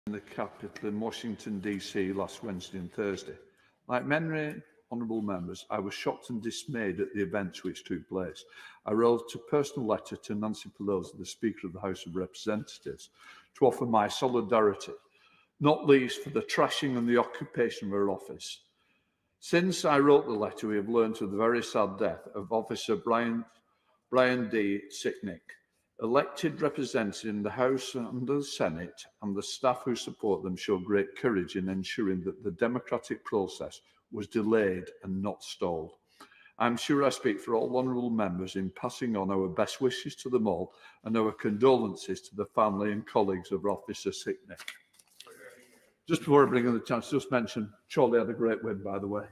in the capital in Washington, D.C. last Wednesday and Thursday. Like many honourable members, I was shocked and dismayed at the events which took place. I wrote a personal letter to Nancy Pelosi, the Speaker of the House of Representatives, to offer my solidarity, not least for the trashing and the occupation of her office. Since I wrote the letter, we have learned of the very sad death of Officer Brian D. Sicknick, elected representative in the House and the Senate, and the staff who support them show great courage in ensuring that the democratic process was delayed and not stalled. I'm sure I speak for all honourable members in passing on our best wishes to them all and our condolences to the family and colleagues of Officer Sicknick. Just before I bring in the chance, just mention Charlie had a great win, by the way.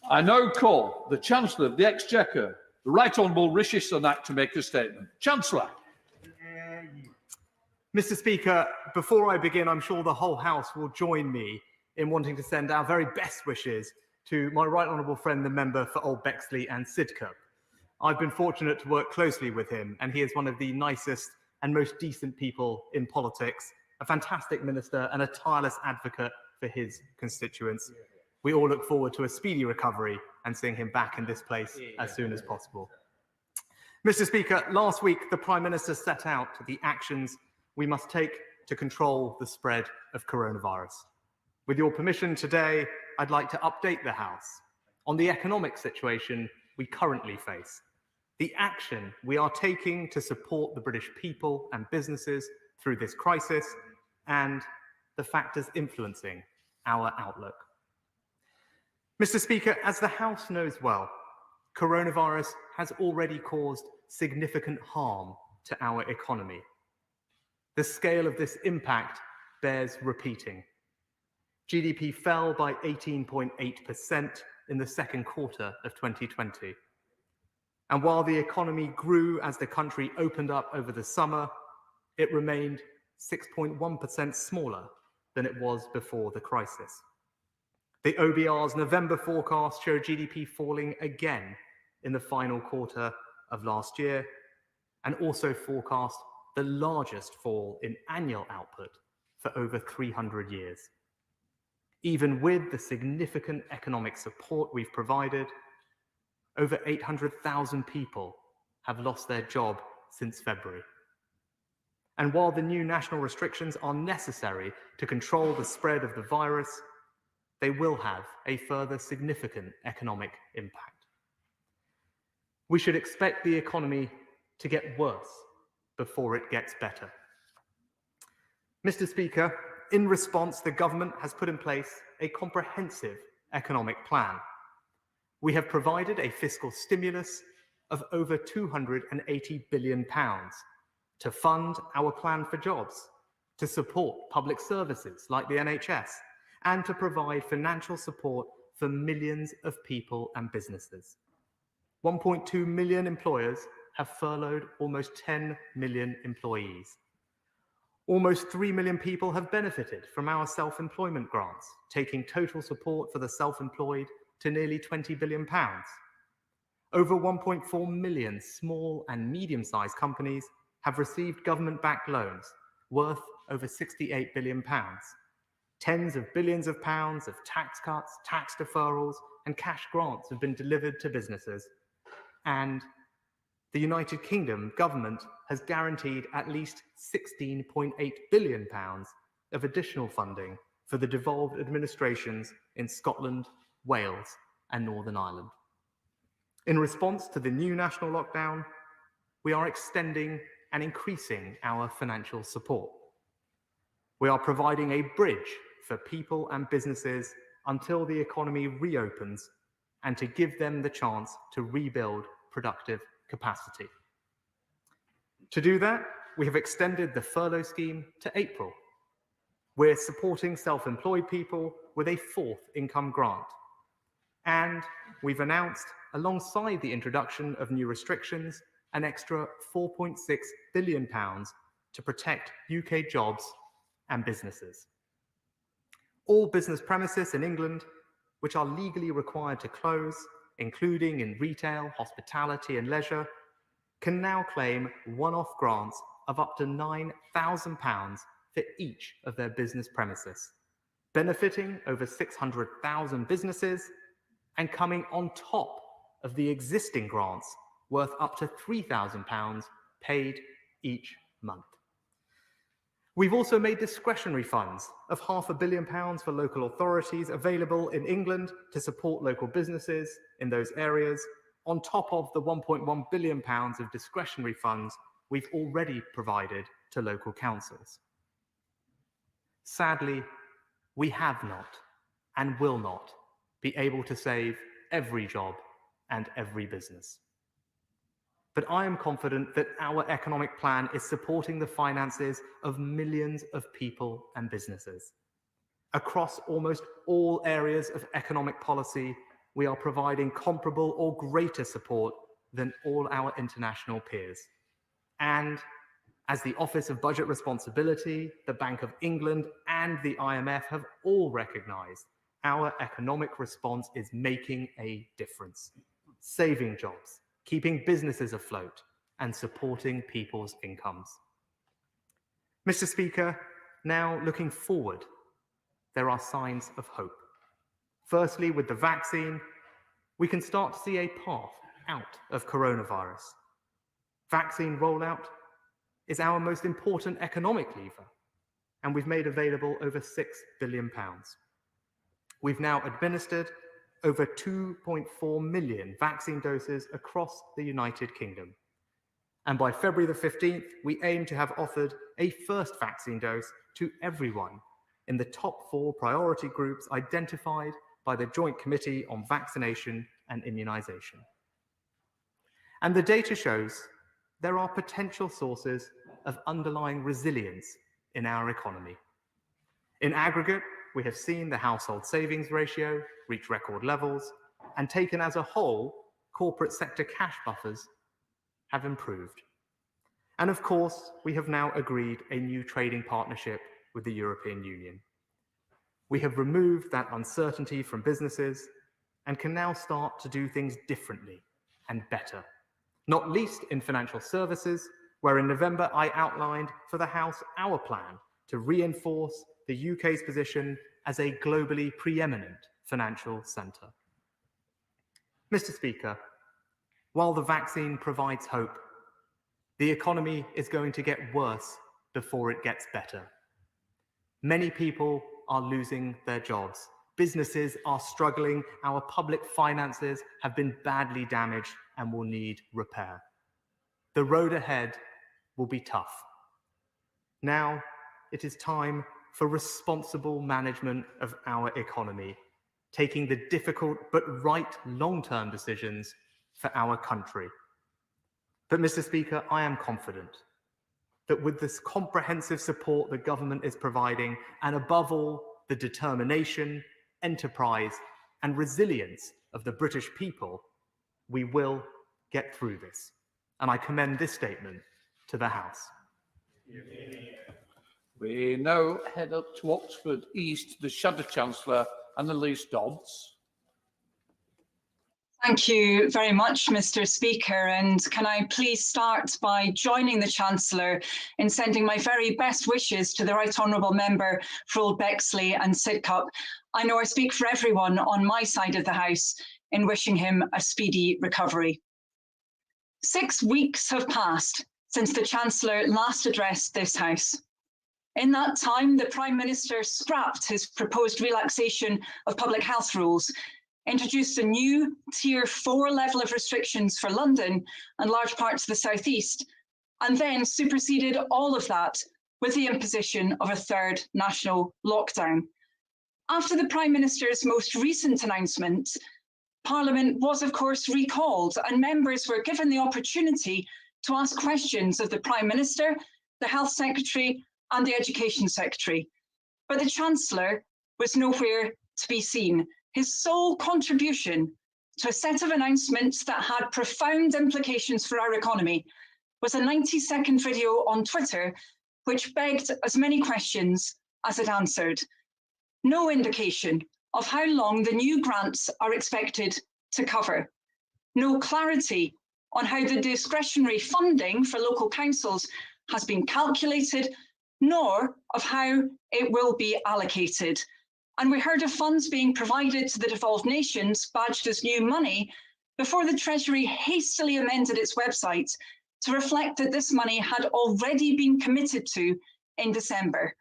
I now call the Chancellor of the Exchequer, the Right Honourable Rishi Sunak, to make a statement. Chancellor. Mr. Speaker, before I begin, I'm sure the whole House will join me in wanting to send our very best wishes to my right honourable friend, the member for Old Bexley and Sidcup. I've been fortunate to work closely with him, and he is one of the nicest and most decent people in politics, a fantastic minister and a tireless advocate for his constituents. We all look forward to a speedy recovery and seeing him back in this place as soon as possible. Mr. Speaker, last week the Prime Minister set out the actions we must take to control the spread of coronavirus. With your permission today, I'd like to update the House on the economic situation we currently face, the action we are taking to support the British people and businesses through this crisis, and the factors influencing our outlook. Mr. Speaker, as the House knows well, coronavirus has already caused significant harm to our economy. The scale of this impact bears repeating. GDP fell by 18.8% in the second quarter of 2020. And while the economy grew as the country opened up over the summer, it remained 6.1% smaller than it was before the crisis. The OBR's November forecast showed GDP falling again in the final quarter of last year, and also forecast the largest fall in annual output for over 300 years. Even with the significant economic support we've provided, over 800,000 people have lost their job since February. And while the new national restrictions are necessary to control the spread of the virus, they will have a further significant economic impact. We should expect the economy to get worse before it gets better. Mr. Speaker, in response, the government has put in place a comprehensive economic plan. We have provided a fiscal stimulus of over £280 billion to fund our plan for jobs, to support public services like the NHS, and to provide financial support for millions of people and businesses. 1.2 million employers have furloughed almost 10 million employees. Almost 3 million people have benefited from our self-employment grants, taking total support for the self-employed to nearly £20 billion. Over 1.4 million small and medium-sized companies have received government-backed loans worth over £68 billion. Tens of billions of pounds of tax cuts, tax deferrals, and cash grants have been delivered to businesses. And the United Kingdom government has guaranteed at least £16.8 billion of additional funding for the devolved administrations in Scotland, Wales, and Northern Ireland. In response to the new national lockdown, we are extending and increasing our financial support. We are providing a bridge for people and businesses until the economy reopens and to give them the chance to rebuild productive capacity. To do that, we have extended the furlough scheme to April. We're supporting self-employed people with a fourth income grant. And we've announced, alongside the introduction of new restrictions, an extra £4.6 billion to protect UK jobs and businesses. All business premises in England, which are legally required to close, including in retail, hospitality, and leisure, can now claim one-off grants of up to £9,000 for each of their business premises, benefiting over 600,000 businesses and coming on top of the existing grants worth up to £3,000 paid each month. We've also made discretionary funds of £500 million for local authorities available in England to support local businesses in those areas, on top of the £1.1 billion of discretionary funds we've already provided to local councils. Sadly, we have not and will not be able to save every job and every business. But I am confident that our economic plan is supporting the finances of millions of people and businesses. Across almost all areas of economic policy, we are providing comparable or greater support than all our international peers. And as the Office of Budget Responsibility, the Bank of England, and the IMF have all recognised, our economic response is making a difference, saving jobs, keeping businesses afloat, and supporting people's incomes. Mr. Speaker, now looking forward, there are signs of hope. Firstly, with the vaccine, we can start to see a path out of coronavirus. Vaccine rollout is our most important economic lever, and we've made available over £6 billion. We've now administered over 2.4 million vaccine doses across the United Kingdom. And by February the 15th, we aim to have offered a first vaccine dose to everyone in the top 4 priority groups identified by the Joint Committee on Vaccination and Immunisation. And the data shows there are potential sources of underlying resilience in our economy. In aggregate, we have seen the household savings ratio reach record levels, and taken as a whole, corporate sector cash buffers have improved. And of course, we have now agreed a new trading partnership with the European Union. We have removed that uncertainty from businesses and can now start to do things differently and better, not least in financial services, where in November I outlined for the House our plan to reinforce the UK's position as a globally preeminent financial centre. Mr. Speaker, while the vaccine provides hope, the economy is going to get worse before it gets better. Many people are losing their jobs. Businesses are struggling. Our public finances have been badly damaged and will need repair. The road ahead will be tough. Now it is time for responsible management of our economy, taking the difficult but right long-term decisions for our country. But Mr. Speaker, I am confident that with this comprehensive support the government is providing, and above all, the determination, enterprise, and resilience of the British people, we will get through this. And I commend this statement to the House. We now head up to Oxford East, the Shadow Chancellor, Annalise Dodds. Thank you very much, Mr. Speaker, and can I please start by joining the Chancellor in sending my very best wishes to the Right Honourable Member for Old Bexley and Sidcup. I know I speak for everyone on my side of the House in wishing him a speedy recovery. 6 weeks have passed since the Chancellor last addressed this House. In that time, the Prime Minister scrapped his proposed relaxation of public health rules, introduced a new Tier 4 level of restrictions for London and large parts of the South East, and then superseded all of that with the imposition of a third national lockdown. After the Prime Minister's most recent announcement, Parliament was, of course, recalled, and members were given the opportunity to ask questions of the Prime Minister, the Health Secretary, and the Education Secretary. But the Chancellor was nowhere to be seen. His sole contribution to a set of announcements that had profound implications for our economy was a 90-second video on Twitter, which begged as many questions as it answered. No indication of how long the new grants are expected to cover. No clarity on how the discretionary funding for local councils has been calculated, nor of how it will be allocated. And we heard of funds being provided to the devolved nations badged as new money before the Treasury hastily amended its website to reflect that this money had already been committed to in December.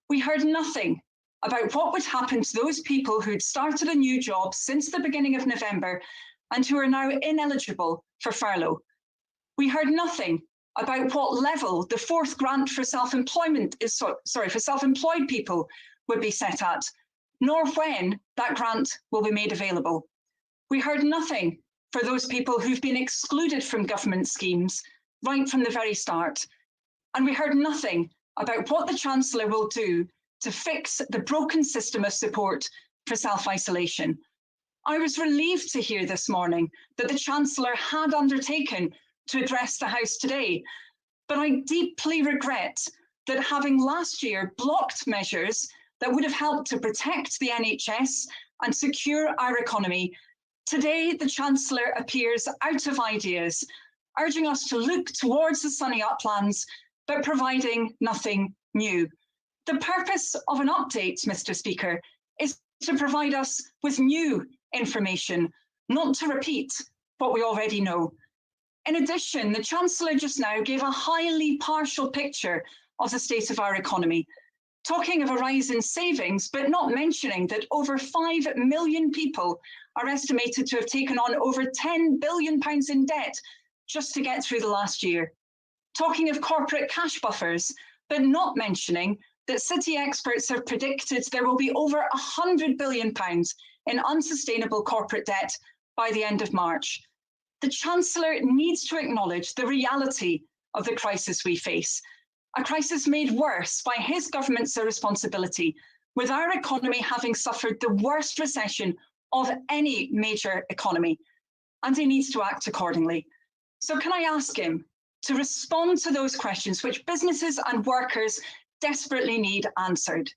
We heard nothing about what would happen to those people who'd started a new job since the beginning of November and who are now ineligible for furlough. We heard nothing about what level the fourth grant for self-employment is, for self-employed people would be set at, nor when that grant will be made available. We heard nothing for those people who've been excluded from government schemes right from the very start. And we heard nothing about what the Chancellor will do to fix the broken system of support for self-isolation. I was relieved to hear this morning that the Chancellor had undertaken to address the House today, but I deeply regret that having last year blocked measures that would have helped to protect the NHS and secure our economy, today the Chancellor appears out of ideas, urging us to look towards the sunny uplands, but providing nothing new. The purpose of an update, Mr. Speaker, is to provide us with new information, not to repeat what we already know. In addition, the Chancellor just now gave a highly partial picture of the state of our economy, talking of a rise in savings, but not mentioning that over 5 million people are estimated to have taken on over £10 billion in debt just to get through the last year. Talking of corporate cash buffers, but not mentioning that city experts have predicted there will be over £100 billion in unsustainable corporate debt by the end of March. The Chancellor needs to acknowledge the reality of the crisis we face, a crisis made worse by his government's irresponsibility, with our economy having suffered the worst recession of any major economy, and he needs to act accordingly. So can I ask him to respond to those questions which businesses and workers desperately need answered?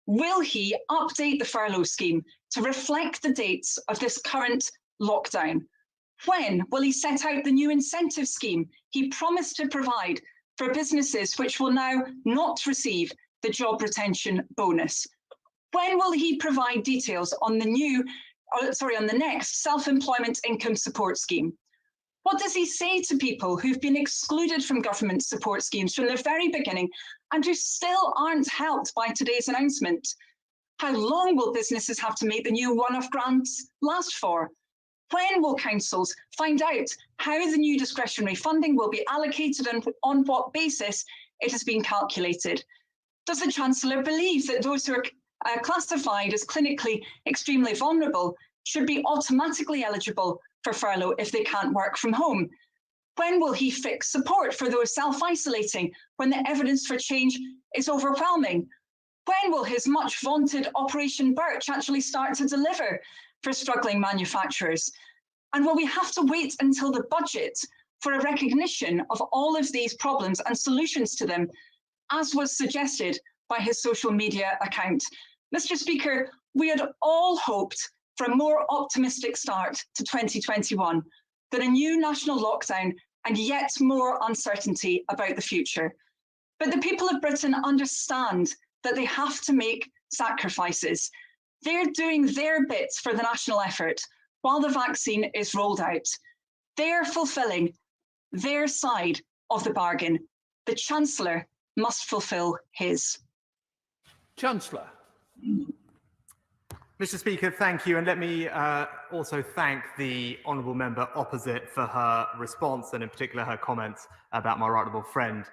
Will he update the furlough scheme to reflect the dates of this current lockdown? When will he set out the new incentive scheme he promised to provide for businesses which will now not receive the job retention bonus? When will he provide details on the next self-employment income support scheme? What does he say to people who've been excluded from government support schemes from the very beginning and who still aren't helped by today's announcement? How long will businesses have to make the new one-off grants last for? When will councils find out how the new discretionary funding will be allocated and on what basis it has been calculated? Does the Chancellor believe that those who are classified as clinically extremely vulnerable should be automatically eligible for furlough if they can't work from home? When will he fix support for those self-isolating when the evidence for change is overwhelming? When will his much vaunted Operation Birch actually start to deliver for struggling manufacturers? And will we have to wait until the budget for a recognition of all of these problems and solutions to them, as was suggested by his social media account? Mr. Speaker, we had all hoped for a more optimistic start to 2021 than a new national lockdown and yet more uncertainty about the future. But the people of Britain understand that they have to make sacrifices. They're doing their bits for the national effort while the vaccine is rolled out. They're fulfilling their side of the bargain. The Chancellor must fulfil his. Chancellor. Mr. Speaker, thank you. And let me also thank the honourable member opposite for her response, and in particular her comments about my right honourable friend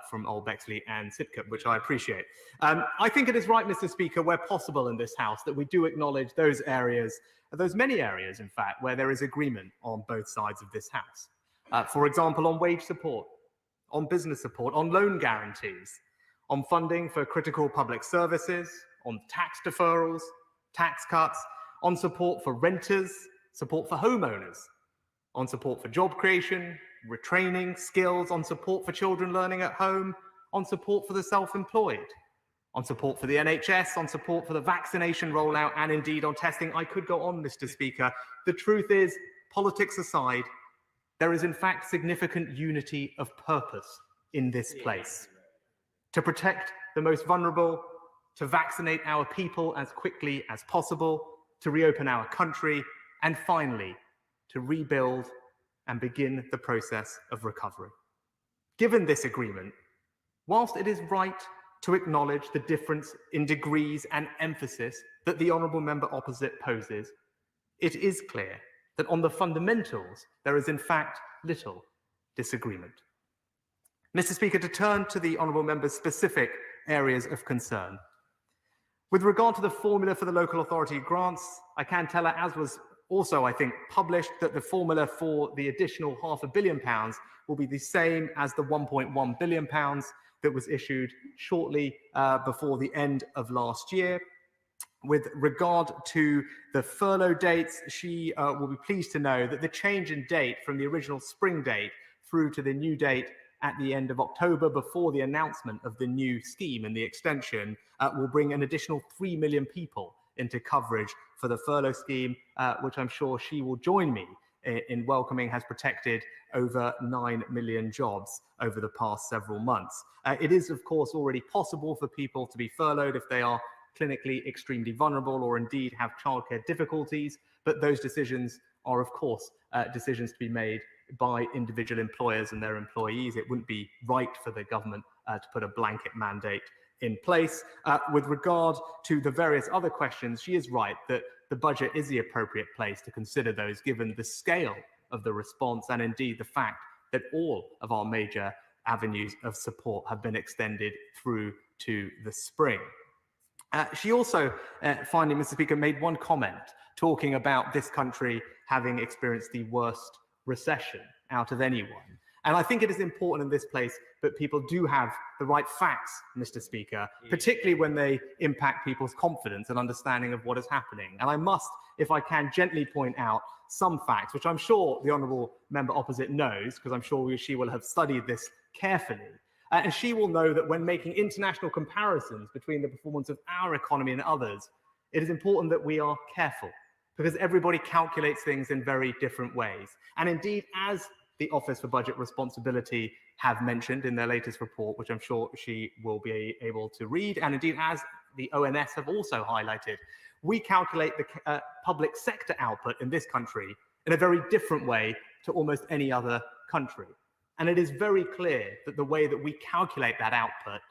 from Old Bexley and Sidcup, which I appreciate. I think it is right, Mr. Speaker, where possible in this House, that we do acknowledge those areas, those many areas, in fact, where there is agreement on both sides of this House. For example, on wage support, on business support, on loan guarantees, on funding for critical public services, on tax deferrals, tax cuts, on support for renters, support for homeowners, on support for job creation, retraining, skills, on support for children learning at home, on support for the self-employed, on support for the NHS, on support for the vaccination rollout, and indeed on testing. I could go on, Mr. Speaker. The truth is, politics aside, there is in fact significant unity of purpose in this place. To protect the most vulnerable, to vaccinate our people as quickly as possible, to reopen our country, and finally, to rebuild and begin the process of recovery. Given this agreement, whilst it is right to acknowledge the difference in degrees and emphasis that the honourable member opposite poses, it is clear that on the fundamentals, there is in fact little disagreement. Mr. Speaker, to turn to the honourable member's specific areas of concern. With regard to the formula for the local authority grants, I can tell her, as was also, I think, published, that the formula for the additional £500 million will be the same as the £1.1 billion that was issued shortly before the end of last year. With regard to the furlough dates, she will be pleased to know that the change in date from the original spring date through to the new date at the end of October, before the announcement of the new scheme and the extension, will bring an additional 3 million people into coverage for the furlough scheme, which I'm sure she will join me in welcoming, has protected over 9 million jobs over the past several months. It is, of course, already possible for people to be furloughed if they are clinically extremely vulnerable or indeed have childcare difficulties, but those decisions are, of course, decisions to be made by individual employers and their employees. It wouldn't be right for the government to put a blanket mandate in place. With regard to the various other questions, she is right that the budget is the appropriate place to consider those, given the scale of the response and indeed the fact that all of our major avenues of support have been extended through to the spring. She also, finally, Mr. Speaker, made one comment talking about this country having experienced the worst recession out of anyone. And I think it is important in this place that people do have the right facts, Mr. Speaker, particularly when they impact people's confidence and understanding of what is happening. And I must, if I can, gently point out some facts, which I'm sure the honourable member opposite knows, because I'm sure she will have studied this carefully. And she will know that when making international comparisons between the performance of our economy and others, it is important that we are careful, because everybody calculates things in very different ways. And indeed, as the Office for Budget Responsibility have mentioned in their latest report, which I'm sure she will be able to read, and indeed as the ONS have also highlighted, we calculate the public sector output in this country in a very different way to almost any other country. And it is very clear that the way that we calculate that output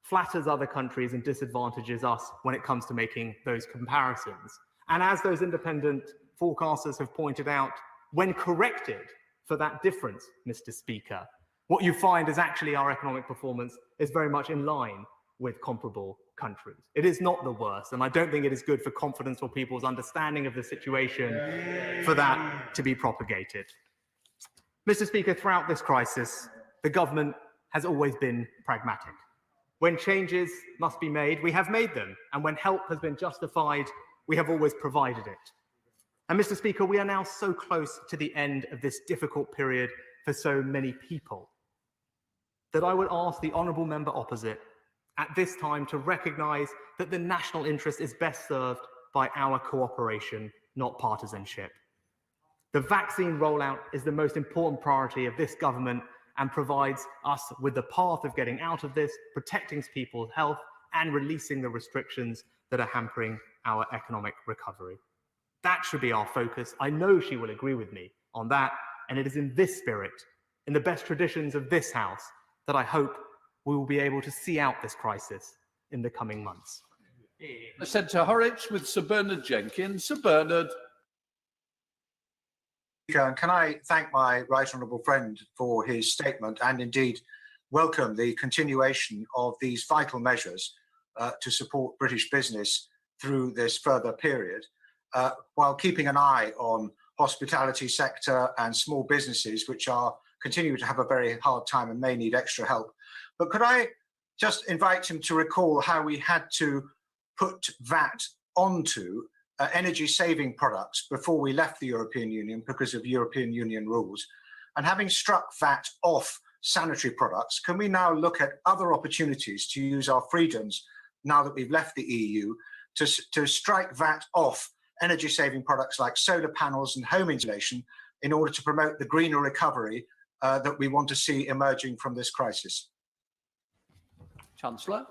flatters other countries and disadvantages us when it comes to making those comparisons. And as those independent forecasters have pointed out, when corrected for that difference, Mr. Speaker, what you find is actually our economic performance is very much in line with comparable countries. It is not the worst, and I don't think it is good for confidence or people's understanding of the situation for that to be propagated. Mr. Speaker, throughout this crisis, the government has always been pragmatic. When changes must be made, we have made them, and when help has been justified, we have always provided it. And Mr. Speaker, we are now so close to the end of this difficult period for so many people that I would ask the honourable member opposite at this time to recognise that the national interest is best served by our cooperation, not partisanship. The vaccine rollout is the most important priority of this government and provides us with the path of getting out of this, protecting people's health and releasing the restrictions that are hampering our economic recovery. That should be our focus. I know she will agree with me on that, and it is in this spirit, in the best traditions of this House, that I hope we will be able to see out this crisis in the coming months. I said to Horwich with Sir Bernard Jenkins. Sir Bernard. Can I thank my right honourable friend for his statement and indeed welcome the continuation of these vital measures to support British business through this further period, while keeping an eye on hospitality sector and small businesses, which are continuing to have a very hard time and may need extra help. But could I just invite him to recall how we had to put VAT onto energy saving products before we left the European Union because of European Union rules. And having struck VAT off sanitary products, can we now look at other opportunities to use our freedoms now that we've left the EU to strike VAT off energy saving products like solar panels and home insulation in order to promote the greener recovery that we want to see emerging from this crisis? Chancellor.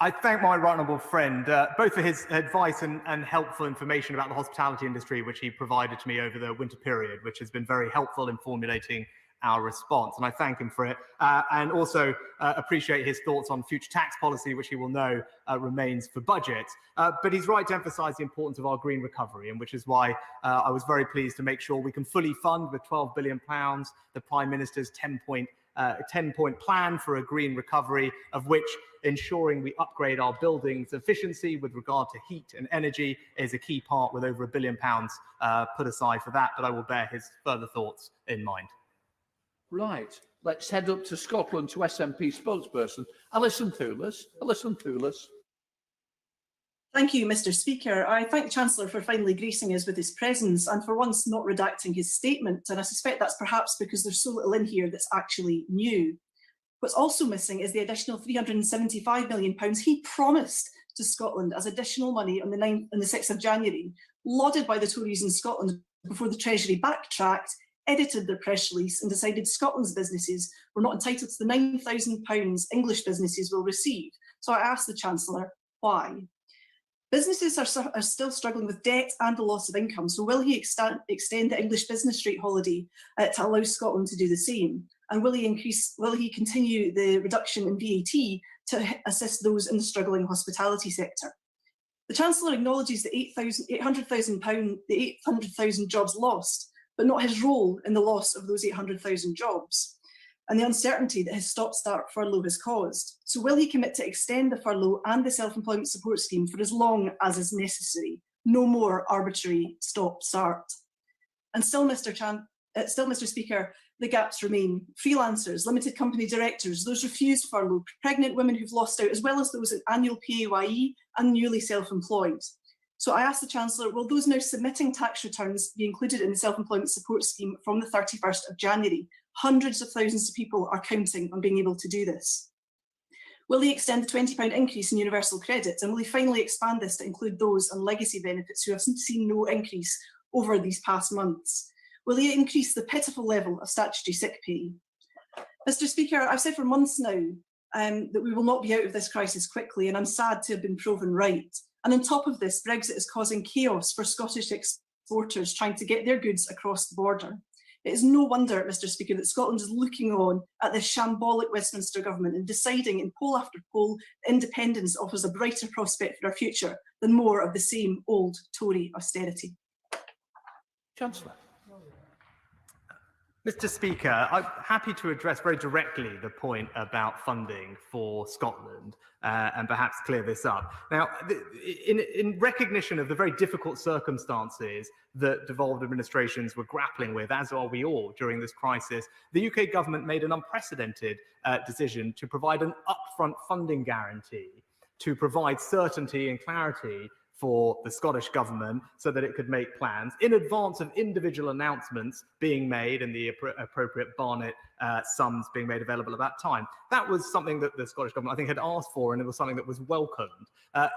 I thank my right honourable friend both for his advice and helpful information about the hospitality industry, which he provided to me over the winter period, which has been very helpful in formulating our response, and I thank him for it, and also appreciate his thoughts on future tax policy, which he will know remains for budget. But he's right to emphasise the importance of our green recovery, and which is why I was very pleased to make sure we can fully fund with £12 billion the Prime Minister's 10-point plan for a green recovery, of which ensuring we upgrade our buildings' efficiency with regard to heat and energy is a key part, with over £1 billion put aside for that. But I will bear his further thoughts in mind. Right, let's head up to Scotland to SNP spokesperson Alison Thewlis. Alison Thewlis. Thank you, Mr. Speaker. I thank the Chancellor for finally gracing us with his presence and for once not redacting his statement. And I suspect that's perhaps because there's so little in here that's actually new. What's also missing is the additional £375 million he promised to Scotland as additional money on the 6th of January, lauded by the Tories in Scotland before the Treasury backtracked, edited their press release and decided Scotland's businesses were not entitled to the £9,000 English businesses will receive. So I asked the Chancellor, why? Businesses are still struggling with debt and the loss of income, so will he extend the English business rate holiday to allow Scotland to do the same? And will he continue the reduction in VAT to assist those in the struggling hospitality sector? The Chancellor acknowledges the 800,000 jobs lost, but not his role in the loss of those 800,000 jobs and the uncertainty that his stop-start furlough has caused. So will he commit to extend the furlough and the self-employment support scheme for as long as is necessary? No more arbitrary stop-start. And still, Mr. Speaker, the gaps remain. Freelancers, limited company directors, those refused furlough, pregnant women who've lost out, as well as those in annual PAYE and newly self-employed. So I asked the Chancellor, will those now submitting tax returns be included in the self-employment support scheme from the 31st of January? Hundreds of thousands of people are counting on being able to do this. Will he extend the £20 increase in universal credit, and will he finally expand this to include those on legacy benefits who have seen no increase over these past months? Will he increase the pitiful level of statutory sick pay? Mr. Speaker, I've said for months now that we will not be out of this crisis quickly, and I'm sad to have been proven right. And on top of this, Brexit is causing chaos for Scottish exporters trying to get their goods across the border. It is no wonder, Mr. Speaker, that Scotland is looking on at this shambolic Westminster government and deciding in poll after poll that independence offers a brighter prospect for our future than more of the same old Tory austerity. Chancellor. Mr. Speaker, I'm happy to address very directly the point about funding for Scotland and perhaps clear this up. Now, in recognition of the very difficult circumstances that devolved administrations were grappling with, as are we all during this crisis, the UK government made an unprecedented decision to provide an upfront funding guarantee to provide certainty and clarity for the Scottish government so that it could make plans in advance of individual announcements being made and the appropriate Barnet sums being made available at that time. That was something that the Scottish government, I think, had asked for, and it was something that was welcomed.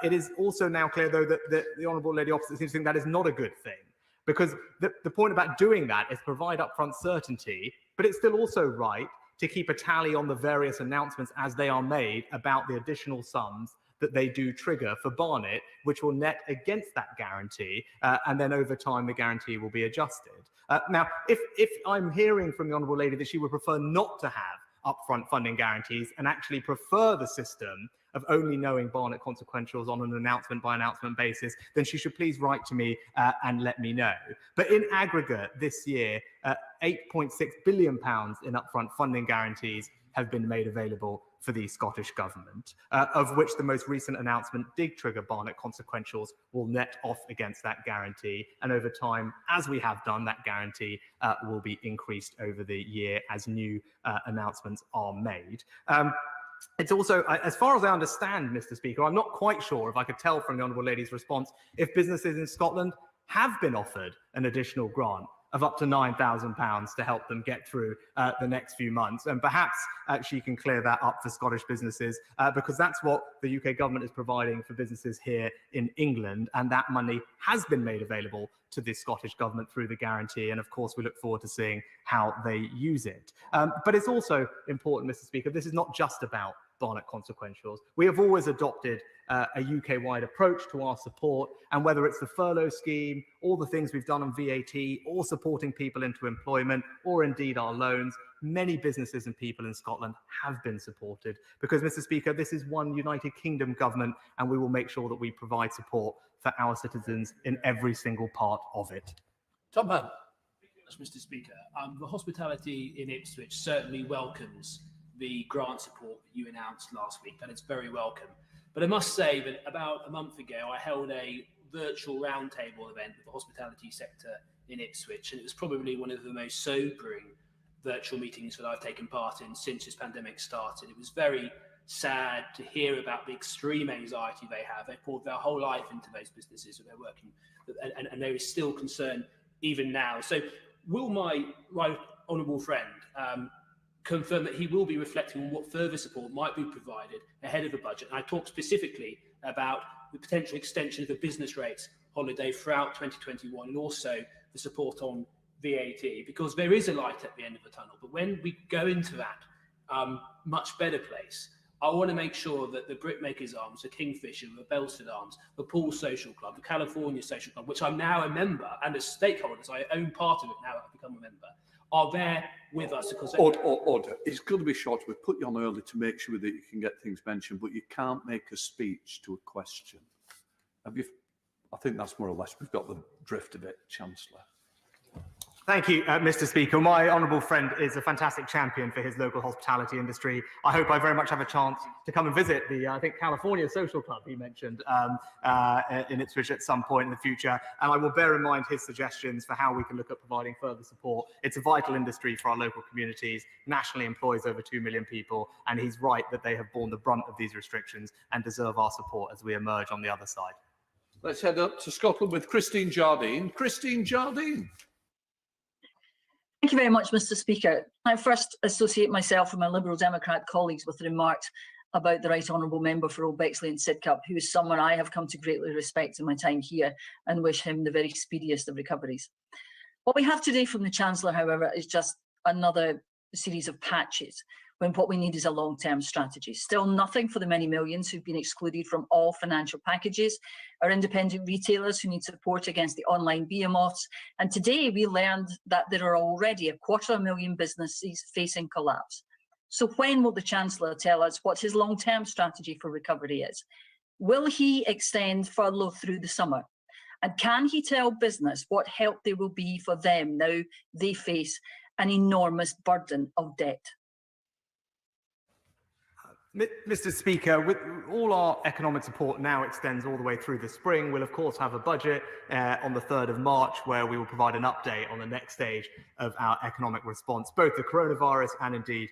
It is also now clear, though, that the Honourable Lady Opposite seems to think that is not a good thing, because the point about doing that is provide upfront certainty, but it's still also right to keep a tally on the various announcements as they are made about the additional sums that they do trigger for Barnet, which will net against that guarantee, and then over time the guarantee will be adjusted. Now, if I'm hearing from the Honourable Lady that she would prefer not to have upfront funding guarantees and actually prefer the system of only knowing Barnet consequentials on an announcement by announcement basis, then she should please write to me and let me know. But in aggregate this year, £8.6 billion in upfront funding guarantees have been made available for the Scottish government, of which the most recent announcement did trigger Barnet consequentials will net off against that guarantee. And over time, as we have done, that guarantee will be increased over the year as new announcements are made. It's also, as far as I understand, Mr. Speaker, I'm not quite sure if I could tell from the Honourable Lady's response if businesses in Scotland have been offered an additional grant of up to £9,000 to help them get through the next few months. And perhaps she can clear that up for Scottish businesses, because that's what the UK government is providing for businesses here in England. And that money has been made available to the Scottish government through the guarantee. And of course, we look forward to seeing how they use it. But it's also important, Mr. Speaker, this is not just about Barnett consequentials. We have always adopted a UK-wide approach to our support, and whether it's the furlough scheme, or the things we've done on VAT, or supporting people into employment, or indeed our loans, many businesses and people in Scotland have been supported. Because, Mr. Speaker, this is one United Kingdom government, and we will make sure that we provide support for our citizens in every single part of it. Tom Hunt. Mr. Speaker, the hospitality in Ipswich certainly welcomes the grant support that you announced last week, and it's very welcome. But I must say that about a month ago, I held a virtual roundtable event with the hospitality sector in Ipswich, and it was probably one of the most sobering virtual meetings that I've taken part in since this pandemic started. It was very sad to hear about the extreme anxiety they have. They poured their whole life into those businesses that they're working, and there is still concern even now. So will my right honourable friend confirm that he will be reflecting on what further support might be provided ahead of the budget? And I talk specifically about the potential extension of the business rates holiday throughout 2021, and also the support on VAT, because there is a light at the end of the tunnel. But when we go into that much better place, I want to make sure that the Brickmakers Arms, the Kingfisher, the Belstead Arms, the Poole Social Club, the California Social Club, which I'm now a member, and as stakeholders, I own part of it now that I've become a member, are there with us. Because Order. It's going to be short. We put you on early to make sure that you can get things mentioned, but you can't make a speech to a question. I think that's more or less, we've got the drift of it, Chancellor. Thank you, Mr. Speaker. My honourable friend is a fantastic champion for his local hospitality industry. I hope I very much have a chance to come and visit the, I think, California Social Club he mentioned in Ipswich at some point in the future. And I will bear in mind his suggestions for how we can look at providing further support. It's a vital industry for our local communities, nationally employs over 2 million people, and he's right that they have borne the brunt of these restrictions and deserve our support as we emerge on the other side. Let's head up to Scotland with Christine Jardine. Christine Jardine. Thank you very much, Mr. Speaker. I first associate myself and my Liberal Democrat colleagues with the remarks about the Right Honourable Member for Old Bexley and Sidcup, who is someone I have come to greatly respect in my time here, and wish him the very speediest of recoveries. What we have today from the Chancellor, however, is just another series of patches, when what we need is a long-term strategy. Still nothing for the many millions who've been excluded from all financial packages, our independent retailers who need support against the online behemoths. And today we learned that there are already 250,000 businesses facing collapse. So when will the Chancellor tell us what his long-term strategy for recovery is? Will he extend furlough through the summer? And can he tell business what help there will be for them now they face an enormous burden of debt? Mr. Speaker, with all our economic support now extends all the way through the spring. We'll of course have a budget on the 3rd of March where we will provide an update on the next stage of our economic response, both the coronavirus and indeed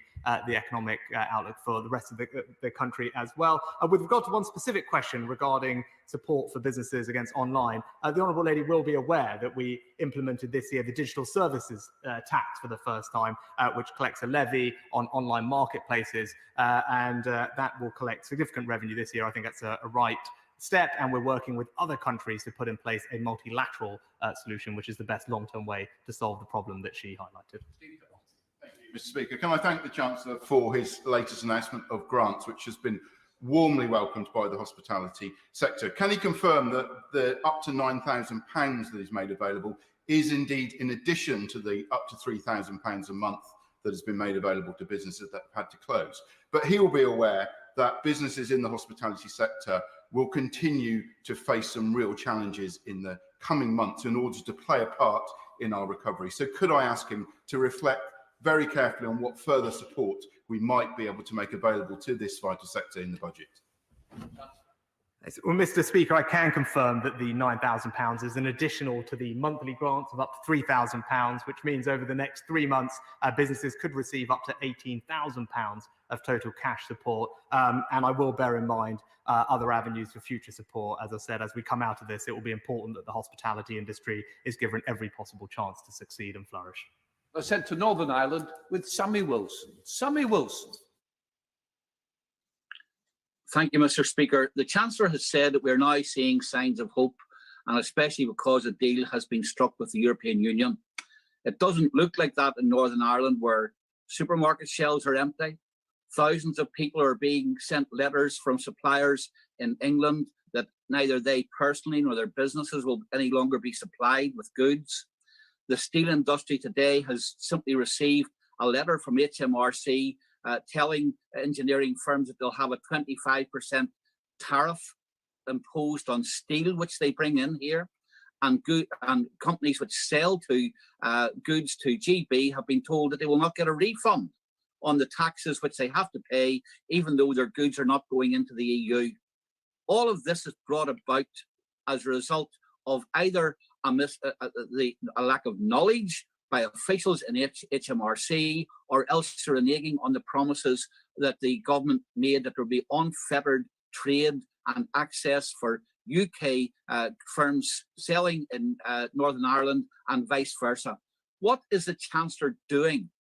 the economic outlook for the rest of the country as well. With regard to one specific question regarding support for businesses against online, the Honourable Lady will be aware that we implemented this year the digital services tax for the first time, which collects a levy on online marketplaces, and that will collect significant revenue this year. I think that's a right step, and we're working with other countries to put in place a multilateral solution, which is the best long-term way to solve the problem that she highlighted. Thank you, Mr. Speaker. Can I thank the Chancellor for his latest announcement of grants, which has been warmly welcomed by the hospitality sector. Can he confirm that the up to £9,000 that is made available is indeed in addition to the up to £3,000 a month that has been made available to businesses that have had to close? But he will be aware that businesses in the hospitality sector will continue to face some real challenges in the coming months in order to play a part in our recovery. So could I ask him to reflect very carefully on what further support we might be able to make available to this vital sector in the budget? Well, Mr. Speaker, I can confirm that the £9,000 is an additional to the monthly grants of up to £3,000, which means over the next 3 months, businesses could receive up to £18,000 of total cash support. And I will bear in mind other avenues for future support. As I said, as we come out of this, it will be important that the hospitality industry is given every possible chance to succeed and flourish. I sent to Northern Ireland with Sammy Wilson. Sammy Wilson. Thank you, Mr. Speaker. The Chancellor has said that we're now seeing signs of hope, and especially because a deal has been struck with the European Union. It doesn't look like that in Northern Ireland, where supermarket shelves are empty. Thousands of people are being sent letters from suppliers in England that neither they personally nor their businesses will any longer be supplied with goods. The steel industry today has simply received a letter from HMRC telling engineering firms that they'll have a 25% tariff imposed on steel, which they bring in here. And companies which sell to goods to GB have been told that they will not get a refund on the taxes which they have to pay, even though their goods are not going into the EU. All of this is brought about as a result of either a lack of knowledge by officials in HMRC, or else reneging on the promises that the government made that there would be unfettered trade and access for UK firms selling in Northern Ireland and vice versa. What is the Chancellor doing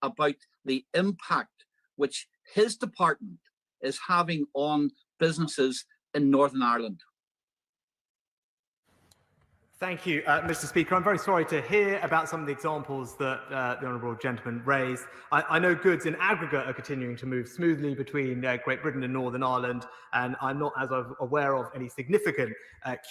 about the impact which his department is having on businesses in Northern Ireland? Thank you, Mr. Speaker. I'm very sorry to hear about some of the examples that the honourable gentleman raised. I know goods in aggregate are continuing to move smoothly between Great Britain and Northern Ireland, and I'm not as aware of any significant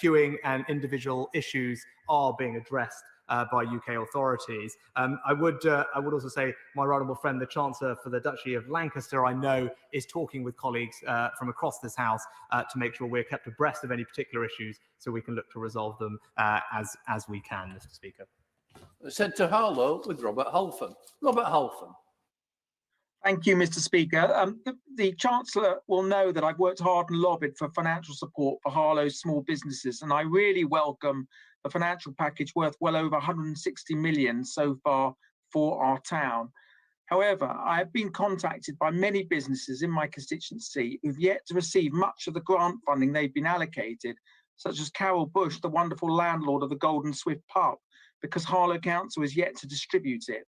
queuing, and individual issues are being addressed by UK authorities. I would also say my right honourable friend, the Chancellor for the Duchy of Lancaster, I know is talking with colleagues from across this House to make sure we're kept abreast of any particular issues, so we can look to resolve them as we can, Mr. Speaker. Sent to Harlow with Robert Halfon. Robert Halfon. Thank you, Mr. Speaker. The Chancellor will know that I've worked hard and lobbied for financial support for Harlow's small businesses, and I really welcome the financial package worth well over 160 million so far for our town. However, I have been contacted by many businesses in my constituency who've yet to receive much of the grant funding they've been allocated, such as Carol Bush, the wonderful landlord of the Golden Swift pub, because Harlow Council is yet to distribute it.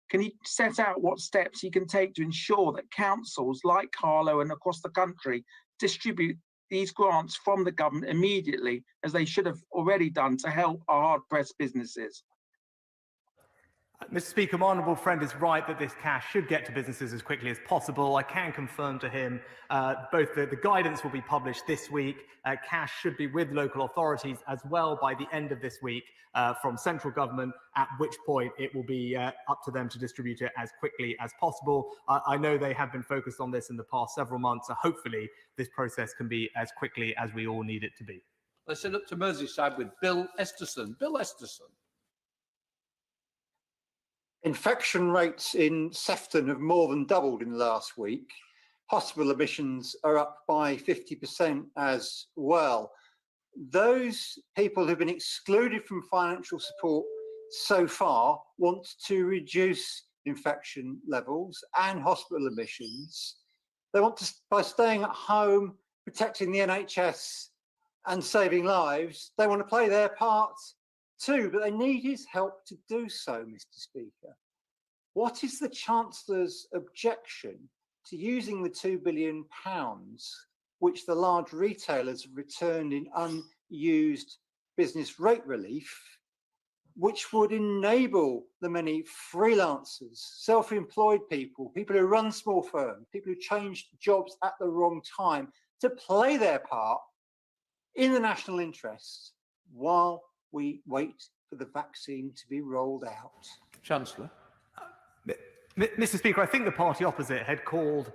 Can he set out what steps he can take to ensure that councils like Harlow and across the country distribute these grants from the government immediately, as they should have already done, to help our hard-pressed businesses? Mr. Speaker, my honourable friend is right that this cash should get to businesses as quickly as possible. I can confirm to him both the guidance will be published this week. Cash should be with local authorities as well by the end of this week from central government, at which point it will be up to them to distribute it as quickly as possible. I know they have been focused on this in the past several months, so hopefully this process can be as quickly as we all need it to be. Let's head up to Merseyside with Bill Esterson. Bill Esterson. Infection rates in Sefton have more than doubled in the last week. Hospital admissions are up by 50% as well. Those people who've been excluded from financial support so far want to reduce infection levels and hospital admissions. They want to, by staying at home, protecting the NHS and saving lives, they want to play their part too, but they need his help to do so, Mr. Speaker. What is the Chancellor's objection to using the £2 billion which the large retailers have returned in unused business rate relief, which would enable the many freelancers, self-employed people, people who run small firms, people who changed jobs at the wrong time, to play their part in the national interest while we wait for the vaccine to be rolled out? Chancellor. Mr. Speaker, I think the party opposite had called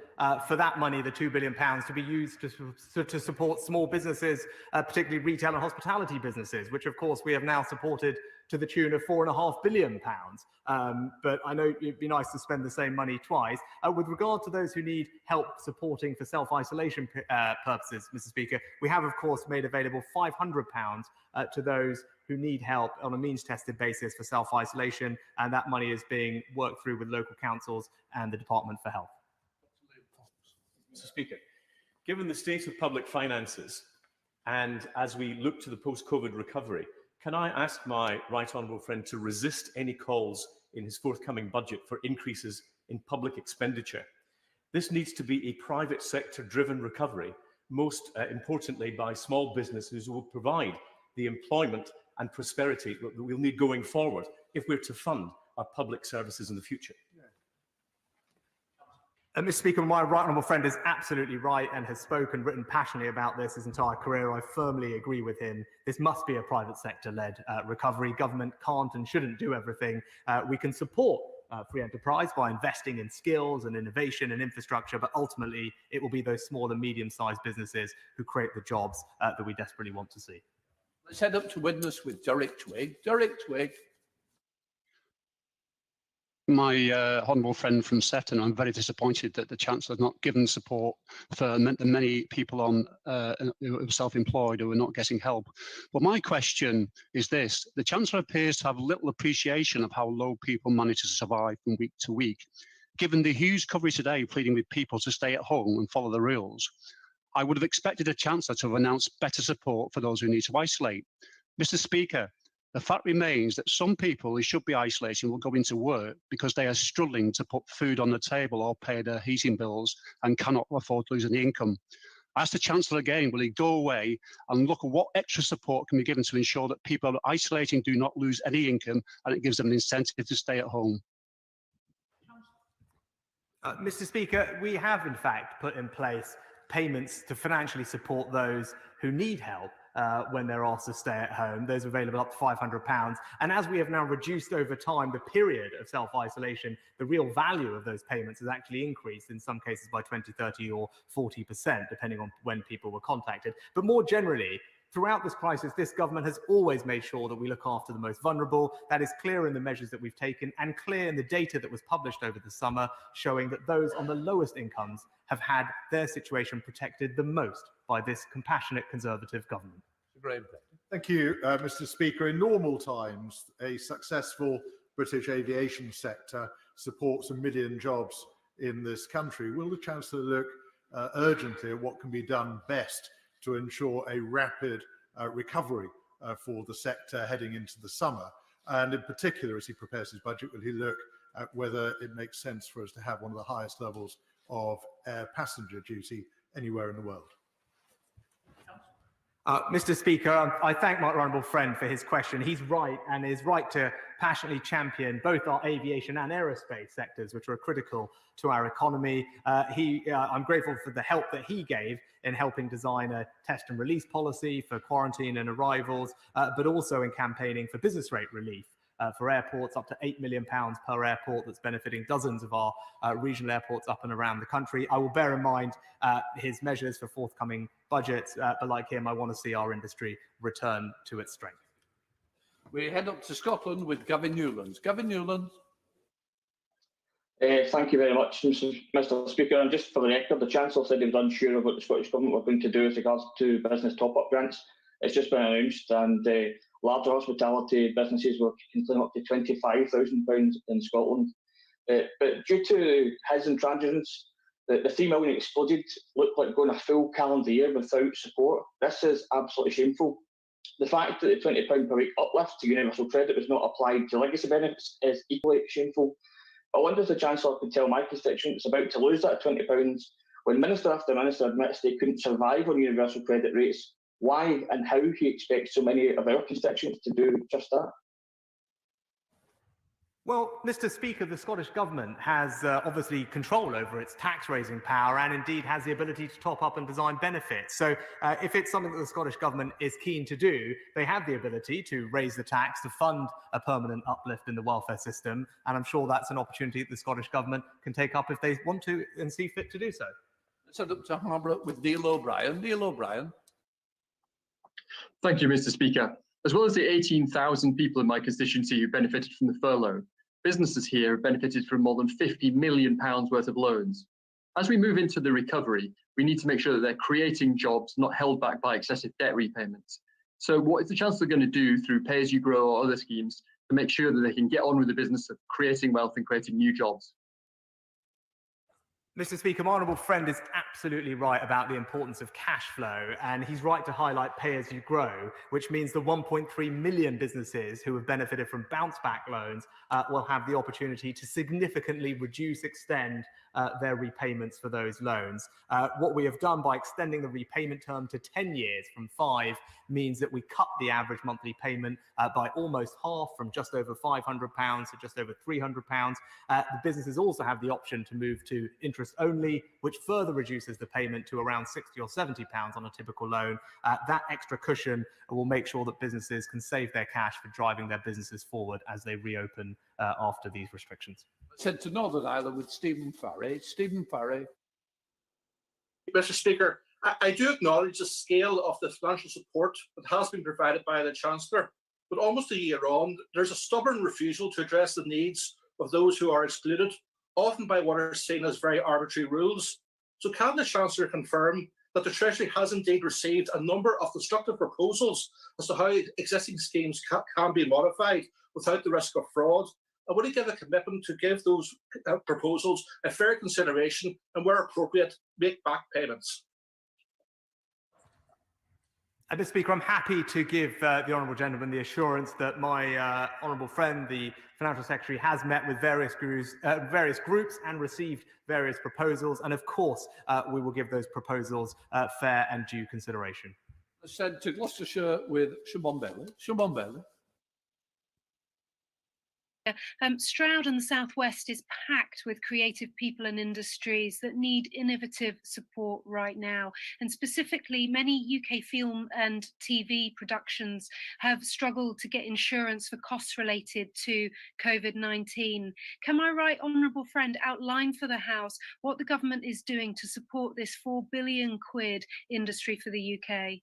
for that money, the £2 billion, to be used to support small businesses, particularly retail and hospitality businesses, which of course we have now supported to the tune of £4.5 billion. But I know it'd be nice to spend the same money twice. With regard to those who need help supporting for self-isolation purposes, Mr. Speaker, we have of course made available £500 to those who need help on a means-tested basis for self-isolation, and that money is being worked through with local councils and the Department for Health. Mr. Speaker, given the state of public finances and as we look to the post-COVID recovery, can I ask my right honourable friend to resist any calls in his forthcoming budget for increases in public expenditure? This needs to be a private sector driven recovery, most importantly by small businesses who will provide the employment and prosperity that we'll need going forward if we're to fund our public services in the future. Mr. Speaker, my right honourable friend is absolutely right and has written passionately about this his entire career. I firmly agree with him. This must be a private sector-led recovery. Government can't and shouldn't do everything. We can support free enterprise by investing in skills and innovation and infrastructure, but ultimately it will be those small and medium-sized businesses who create the jobs that we desperately want to see. Let's head up to Widnes with Derek Twigg. Derek Twigg. My honourable friend from Sefton, I'm very disappointed that the Chancellor has not given support for the many people who are self-employed who are not getting help. But my question is this: the Chancellor appears to have little appreciation of how low people manage to survive from week to week. Given the huge coverage today pleading with people to stay at home and follow the rules, I would have expected a Chancellor to have announced better support for those who need to isolate. Mr. Speaker, the fact remains that some people who should be isolating will go into work because they are struggling to put food on the table or pay their heating bills and cannot afford to lose any income. I ask the Chancellor again, will he go away and look at what extra support can be given to ensure that people who are isolating do not lose any income and it gives them an incentive to stay at home? Mr. Speaker, we have in fact put in place payments to financially support those who need help when they're asked to stay at home. Those are available up to £500. And as we have now reduced over time the period of self-isolation, the real value of those payments has actually increased in some cases by 20, 30 or 40%, depending on when people were contacted. But more generally, throughout this crisis, this government has always made sure that we look after the most vulnerable. That is clear in the measures that we've taken and clear in the data that was published over the summer, showing that those on the lowest incomes have had their situation protected the most by this compassionate Conservative government. Thank you, Mr. Speaker. In normal times, a successful British aviation sector supports 1 million jobs in this country. Will the Chancellor look urgently at what can be done best to ensure a rapid recovery for the sector heading into the summer? And in particular, as he prepares his budget, will he look at whether it makes sense for us to have one of the highest levels of air passenger duty anywhere in the world? Mr. Speaker, I thank my honourable friend for his question. He's right and is right to passionately champion both our aviation and aerospace sectors, which are critical to our economy. I'm grateful for the help that he gave in helping design a test and release policy for quarantine and arrivals, but also in campaigning for business rate relief for airports, up to £8 million per airport, that's benefiting dozens of our regional airports up and around the country. I will bear in mind his measures for forthcoming budgets, but like him, I want to see our industry return to its strength. We head up to Scotland with Gavin Newlands. Gavin Newlands. Thank you very much, Mr. Speaker. And just for the record, the Chancellor said he was unsure of what the Scottish Government were going to do with regards to business top-up grants. It's just been announced, and larger hospitality businesses will can claim up to £25,000 in Scotland. But due to his intransigence, the 3 million excluded looked like going a full calendar year without support. This is absolutely shameful. The fact that the £20 per week uplift to universal credit was not applied to legacy benefits is equally shameful. I wonder if the Chancellor could tell my constituents about to lose that £20 when Minister after Minister admits they couldn't survive on universal credit rates. Why and how he expects so many of our constituents to do just that? Well, Mr. Speaker, the Scottish Government has obviously control over its tax-raising power and indeed has the ability to top up and design benefits. So if it's something that the Scottish Government is keen to do, they have the ability to raise the tax to fund a permanent uplift in the welfare system. And I'm sure that's an opportunity that the Scottish Government can take up if they want to and see fit to do so. Let's head up to Harborough with Neil O'Brien. Neil O'Brien. Thank you, Mr. Speaker. As well as the 18,000 people in my constituency who benefited from the furlough, businesses here have benefited from more than £50 million worth of loans. As we move into the recovery, we need to make sure that they're creating jobs, not held back by excessive debt repayments. So what is the Chancellor going to do through pay-as-you-grow or other schemes to make sure that they can get on with the business of creating wealth and creating new jobs? Mr. Speaker, my honourable friend is absolutely right about the importance of cash flow, and he's right to highlight pay as you grow, which means the 1.3 million businesses who have benefited from bounce back loans will have the opportunity to significantly extend their repayments for those loans. What we have done by extending the repayment term to 10 years from 5 means that we cut the average monthly payment by almost half, from just over £500 to just over £300. The businesses also have the option to move to interest only, which further reduces the payment to around £60 or £70 on a typical loan. That extra cushion will make sure that businesses can save their cash for driving their businesses forward as they reopen after these restrictions. Sent to Northern Ireland with Stephen Farry. Stephen Farry. Mr. Speaker, I do acknowledge the scale of the financial support that has been provided by the Chancellor, but almost a year on, there's a stubborn refusal to address the needs of those who are excluded, often by what are seen as very arbitrary rules. So can the Chancellor confirm that the Treasury has indeed received a number of constructive proposals as to how existing schemes can be modified without the risk of fraud? And will he give a commitment to give those proposals a fair consideration and, where appropriate, make back payments? Mr. Speaker, I'm happy to give the honourable gentleman the assurance that my honourable friend, the Financial Secretary, has met with various groups and received various proposals, and of course we will give those proposals fair and due consideration. Sent to Gloucestershire with Siobhan Bailey. Siobhan Bailey. Stroud and the Southwest is packed with creative people and industries that need innovative support right now. And specifically, many UK film and TV productions have struggled to get insurance for costs related to COVID-19. Can my right honourable friend outline for the House what the government is doing to support this £4 billion industry for the UK?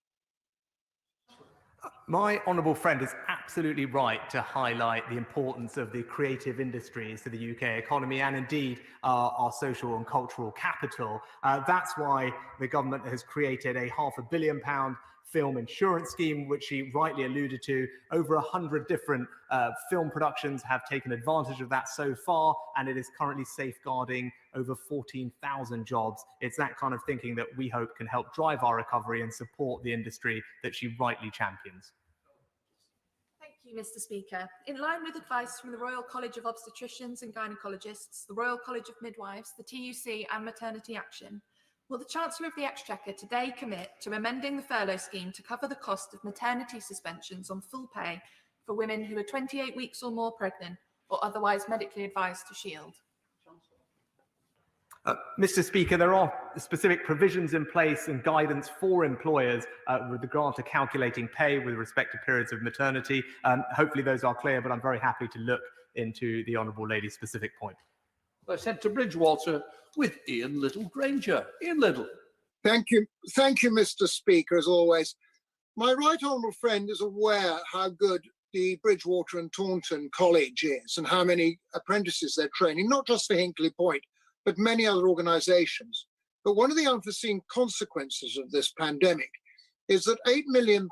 My honourable friend is absolutely right to highlight the importance of the creative industries to the UK economy and indeed our social and cultural capital. That's why the government has created a £500 million film insurance scheme, which she rightly alluded to. Over 100 different film productions have taken advantage of that so far, and it is currently safeguarding over 14,000 jobs. It's that kind of thinking that we hope can help drive our recovery and support the industry that she rightly champions. Thank you, Mr. Speaker. In line with advice from the Royal College of Obstetricians and Gynaecologists, the Royal College of Midwives, the TUC and Maternity Action, will the Chancellor of the Exchequer today commit to amending the furlough scheme to cover the cost of maternity suspensions on full pay for women who are 28 weeks or more pregnant or otherwise medically advised to shield? Mr. Speaker, there are specific provisions in place and guidance for employers with regard to calculating pay with respect to periods of maternity. Hopefully those are clear, but I'm very happy to look into the honourable lady's specific point. I sent to Bridgewater with Ian Little-Granger. Ian Little. Thank you, Mr. Speaker, as always. My right honourable friend is aware how good the Bridgewater and Taunton College is and how many apprentices they're training, not just for Hinkley Point, but many other organisations. But one of the unforeseen consequences of this pandemic is that £8 million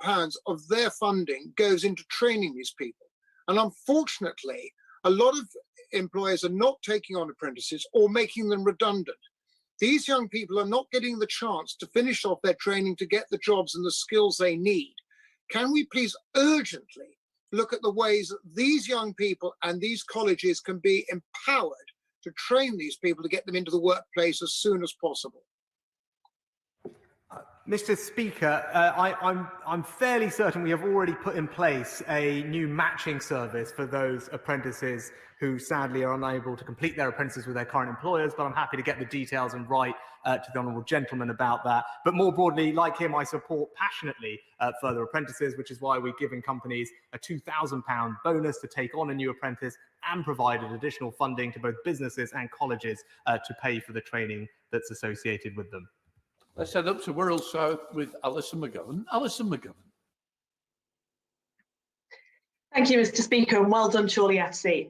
of their funding goes into training these people. And unfortunately, a lot of employers are not taking on apprentices or making them redundant. These young people are not getting the chance to finish off their training to get the jobs and the skills they need. Can we please urgently look at the ways that these young people and these colleges can be empowered to train these people to get them into the workplace as soon as possible? Mr. Speaker, I'm fairly certain we have already put in place a new matching service for those apprentices who sadly are unable to complete their apprentices with their current employers, but I'm happy to get the details and write to the honourable gentleman about that. But more broadly, like him, I support passionately further apprentices, which is why we're giving companies a £2,000 bonus to take on a new apprentice and provided additional funding to both businesses and colleges to pay for the training that's associated with them. Let's head up to Wirral South with Alison McGovern. Alison McGovern. Thank you, Mr. Speaker, and well done, Chorley FC.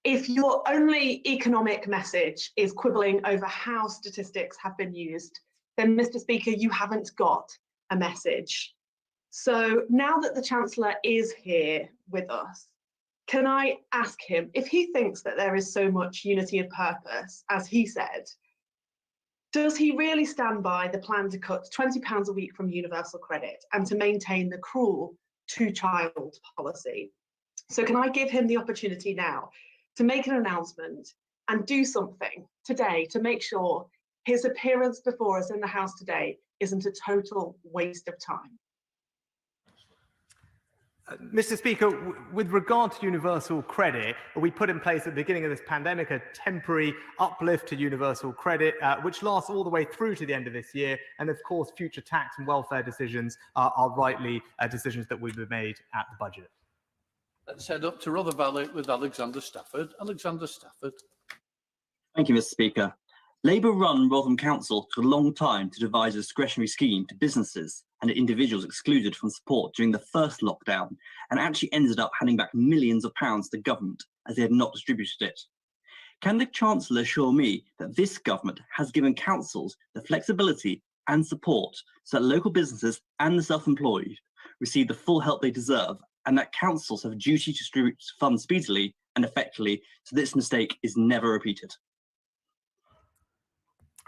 If your only economic message is quibbling over how statistics have been used, then, Mr. Speaker, you haven't got a message. So now that the Chancellor is here with us, can I ask him if he thinks that there is so much unity of purpose, as he said, Does he really stand by the plan to cut £20 a week from universal credit and to maintain the cruel two-child policy? So can I give him the opportunity now to make an announcement and do something today to make sure his appearance before us in the House today isn't a total waste of time? Mr. Speaker, with regard to universal credit, we put in place at the beginning of this pandemic a temporary uplift to universal credit, which lasts all the way through to the end of this year. And of course, future tax and welfare decisions are rightly decisions that will be made at the budget. Let's head up to Rother Valley with Alexander Stafford. Alexander Stafford. Thank you, Mr. Speaker. Labour run Rotherham Council took a long time to devise a discretionary scheme to businesses and individuals excluded from support during the first lockdown, and actually ended up handing back millions of pounds to government as they had not distributed it. Can the Chancellor assure me that this government has given councils the flexibility and support so that local businesses and the self-employed receive the full help they deserve, and that councils have a duty to distribute funds speedily and effectively so this mistake is never repeated?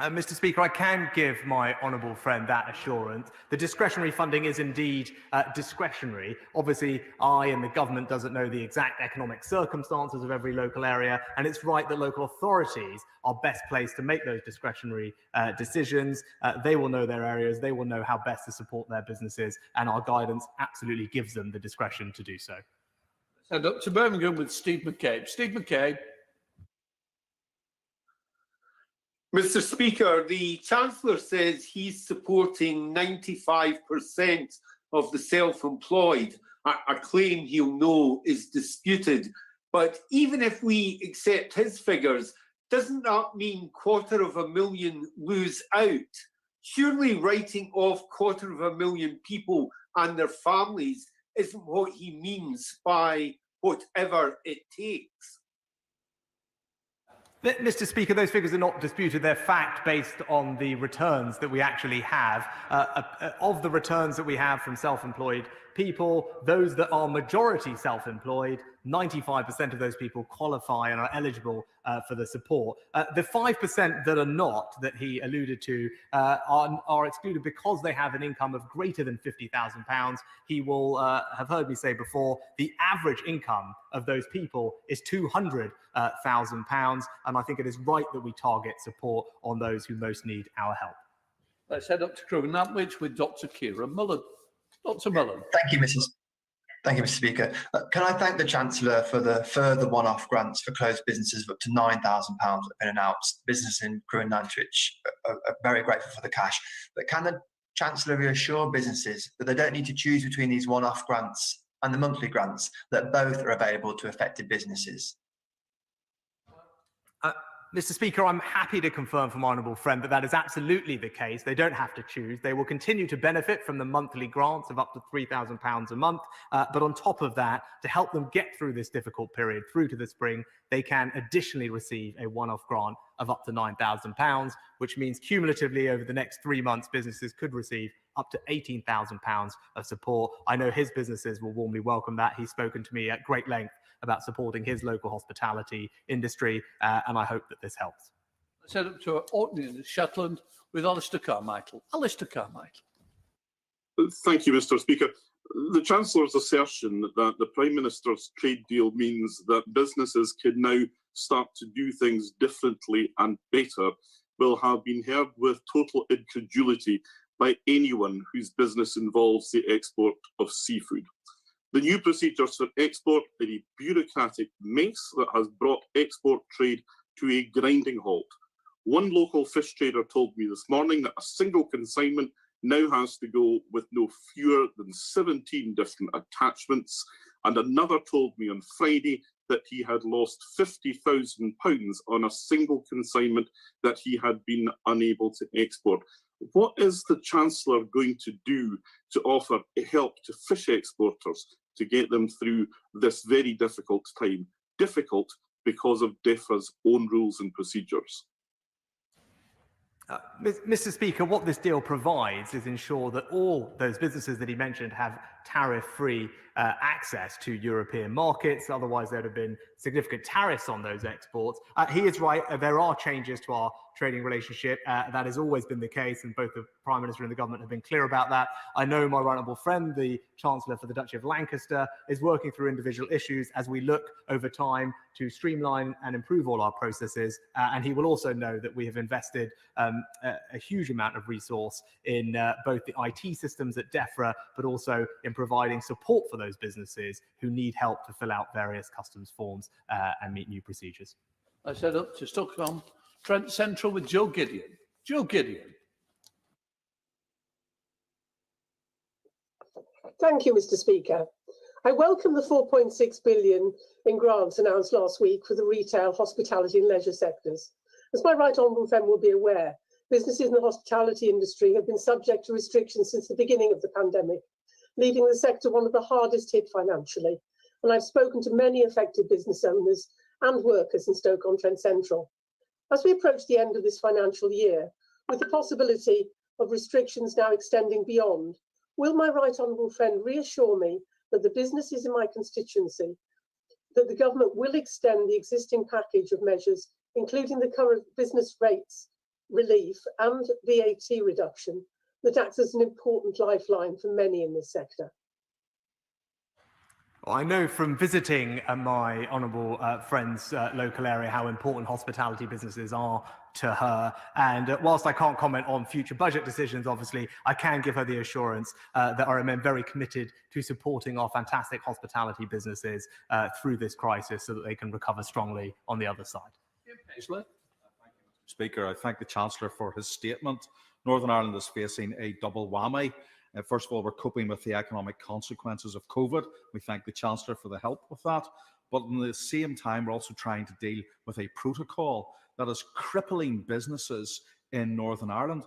Mr. Speaker, I can give my honourable friend that assurance. The discretionary funding is indeed discretionary. Obviously, I and the government doesn't know the exact economic circumstances of every local area, and it's right that local authorities are best placed to make those discretionary decisions. They will know their areas, they will know how best to support their businesses, and our guidance absolutely gives them the discretion to do so. Let's head up to Birmingham with Steve McCabe. Steve McCabe. Mr. Speaker, the Chancellor says he's supporting 95% of the self-employed, a claim he'll know is disputed. But even if we accept his figures, doesn't that mean 250,000 lose out? Surely writing off 250,000 people and their families isn't what he means by whatever it takes. Mr. Speaker, those figures are not disputed. They're fact based on the returns that we actually have. Of the returns that we have from self-employed people, those that are majority self-employed, 95% of those people qualify and are eligible for the support. The 5% that are not, that he alluded to, are excluded because they have an income of greater than £50,000. He will have heard me say before, the average income of those people is £200,000, and I think it is right that we target support on those who most need our help. Let's head up to Croghan-Nantwich with Dr. Kira Mullen. Dr. Mullen. Thank you, Mr. Speaker. Can I thank the Chancellor for the further one-off grants for closed businesses of up to £9,000 that have been announced. Businesses in Croghan-Nantwich are very grateful for the cash. But can the Chancellor reassure businesses that they don't need to choose between these one-off grants and the monthly grants, that both are available to affected businesses? Mr. Speaker, I'm happy to confirm for my honourable friend that that is absolutely the case. They don't have to choose. They will continue to benefit from the monthly grants of up to £3,000 a month. But on top of that, to help them get through this difficult period, through to the spring, they can additionally receive a one-off grant of up to £9,000, which means cumulatively over the next 3 months, businesses could receive up to £18,000 of support. I know his businesses will warmly welcome that. He's spoken to me at great length about supporting his local hospitality industry, and I hope that this helps. Let's head up to Orkney in Shetland with Alistair Carmichael. Alistair Carmichael. Thank you, Mr. Speaker. The Chancellor's assertion that the Prime Minister's trade deal means that businesses can now start to do things differently and better will have been heard with total incredulity by anyone whose business involves the export of seafood. The new procedures for export are a bureaucratic mess that has brought export trade to a grinding halt. One local fish trader told me this morning that a single consignment now has to go with no fewer than 17 different attachments, and another told me on Friday that he had lost £50,000 on a single consignment that he had been unable to export. What is the Chancellor going to do to offer help to fish exporters to get them through this very difficult time? Difficult because of DEFRA's own rules and procedures. Mr. Speaker, what this deal provides is ensure that all those businesses that he mentioned have tariff-free access to European markets. Otherwise, there'd have been significant tariffs on those exports. He is right. There are changes to our trading relationship. That has always been the case, and both the Prime Minister and the government have been clear about that. I know my right honourable friend, the Chancellor for the Duchy of Lancaster, is working through individual issues as we look over time to streamline and improve all our processes. And he will also know that we have invested a huge amount of resource in both the IT systems at DEFRA, but also in providing support for those businesses who need help to fill out various customs forms and meet new procedures. I said up to Stockholm, Trent Central with Joe Gideon. Joe Gideon. Thank you, Mr. Speaker. I welcome the 4.6 billion in grants announced last week for the retail, hospitality and leisure sectors. As my right honourable friend will be aware, businesses in the hospitality industry have been subject to restrictions since the beginning of the pandemic, leaving the sector one of the hardest hit financially. And I've spoken to many affected business owners and workers in Stoke-on-Trent Central. As we approach the end of this financial year, with the possibility of restrictions now extending beyond, will my right honourable friend reassure me that the businesses in my constituency, that the government will extend the existing package of measures, including the current business rates relief and VAT reduction, that acts as an important lifeline for many in this sector? Well, I know from visiting my honourable friend's local area how important hospitality businesses are to her. And whilst I can't comment on future budget decisions, obviously, I can give her the assurance that I remain very committed to supporting our fantastic hospitality businesses through this crisis so that they can recover strongly on the other side. Speaker, I thank the Chancellor for his statement. Northern Ireland is facing a double whammy. First of all, we're coping with the economic consequences of COVID. We thank the Chancellor for the help with that. But at the same time, we're also trying to deal with a protocol that is crippling businesses in Northern Ireland.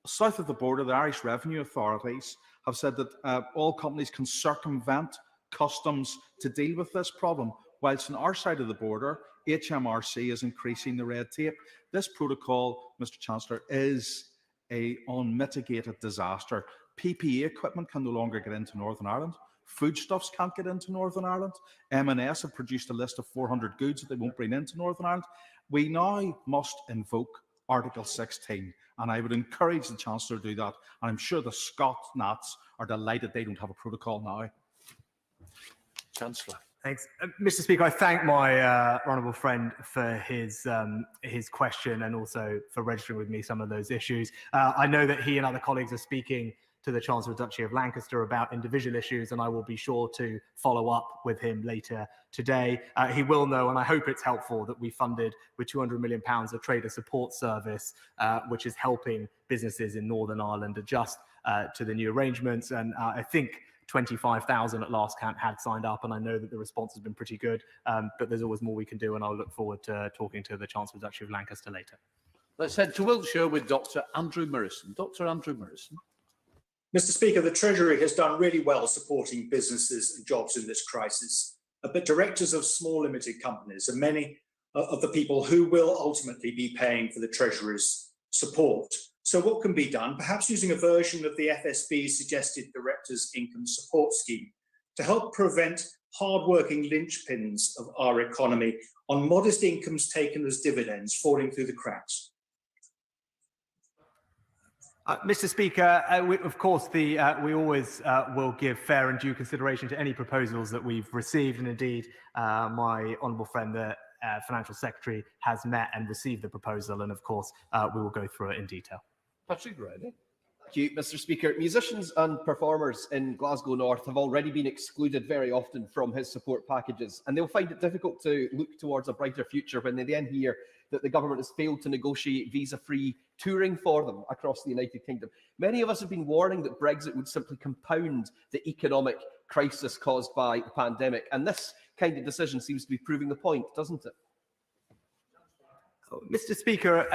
South of the border, the Irish revenue authorities have said that all companies can circumvent customs to deal with this problem, whilst on our side of the border, HMRC is increasing the red tape. This protocol, Mr. Chancellor, is an unmitigated disaster. PPE equipment can no longer get into Northern Ireland. Foodstuffs can't get into Northern Ireland. M&S have produced a list of 400 goods that they won't bring into Northern Ireland. We now must invoke Article 16, and I would encourage the Chancellor to do that. And I'm sure the Scots Nats are delighted they don't have a protocol now. Chancellor. Thanks. Mr. Speaker, I thank my honourable friend for his question and also for registering with me some of those issues. I know that he and other colleagues are speaking to the Chancellor of the Duchy of Lancaster about individual issues, and I will be sure to follow up with him later today. He will know, and I hope it's helpful, that we funded with £200 million a trader support service, which is helping businesses in Northern Ireland adjust to the new arrangements. And I think 25,000 at last count had signed up, and I know that the response has been pretty good, but there's always more we can do, and I'll look forward to talking to the Chancellor of the Duchy of Lancaster later. Let's head to Wiltshire with Dr. Andrew Murison. Dr. Andrew Murison. Mr. Speaker, the Treasury has done really well supporting businesses and jobs in this crisis, but directors of small limited companies are many of the people who will ultimately be paying for the Treasury's support. So what can be done? Perhaps using a version of the FSB's suggested Directors' Income Support Scheme to help prevent hard-working linchpins of our economy on modest incomes taken as dividends falling through the cracks. Mr. Speaker, of course, we always will give fair and due consideration to any proposals that we've received, and indeed, my honourable friend, the Financial Secretary, has met and received the proposal, and of course, we will go through it in detail. Patrick Riley. Thank you, Mr. Speaker. Musicians and performers in Glasgow North have already been excluded very often from his support packages, and they'll find it difficult to look towards a brighter future when they then hear that the government has failed to negotiate visa-free touring for them across the United Kingdom. Many of us have been warning that Brexit would simply compound the economic crisis caused by the pandemic, and this kind of decision seems to be proving the point, doesn't it? Mr. Speaker,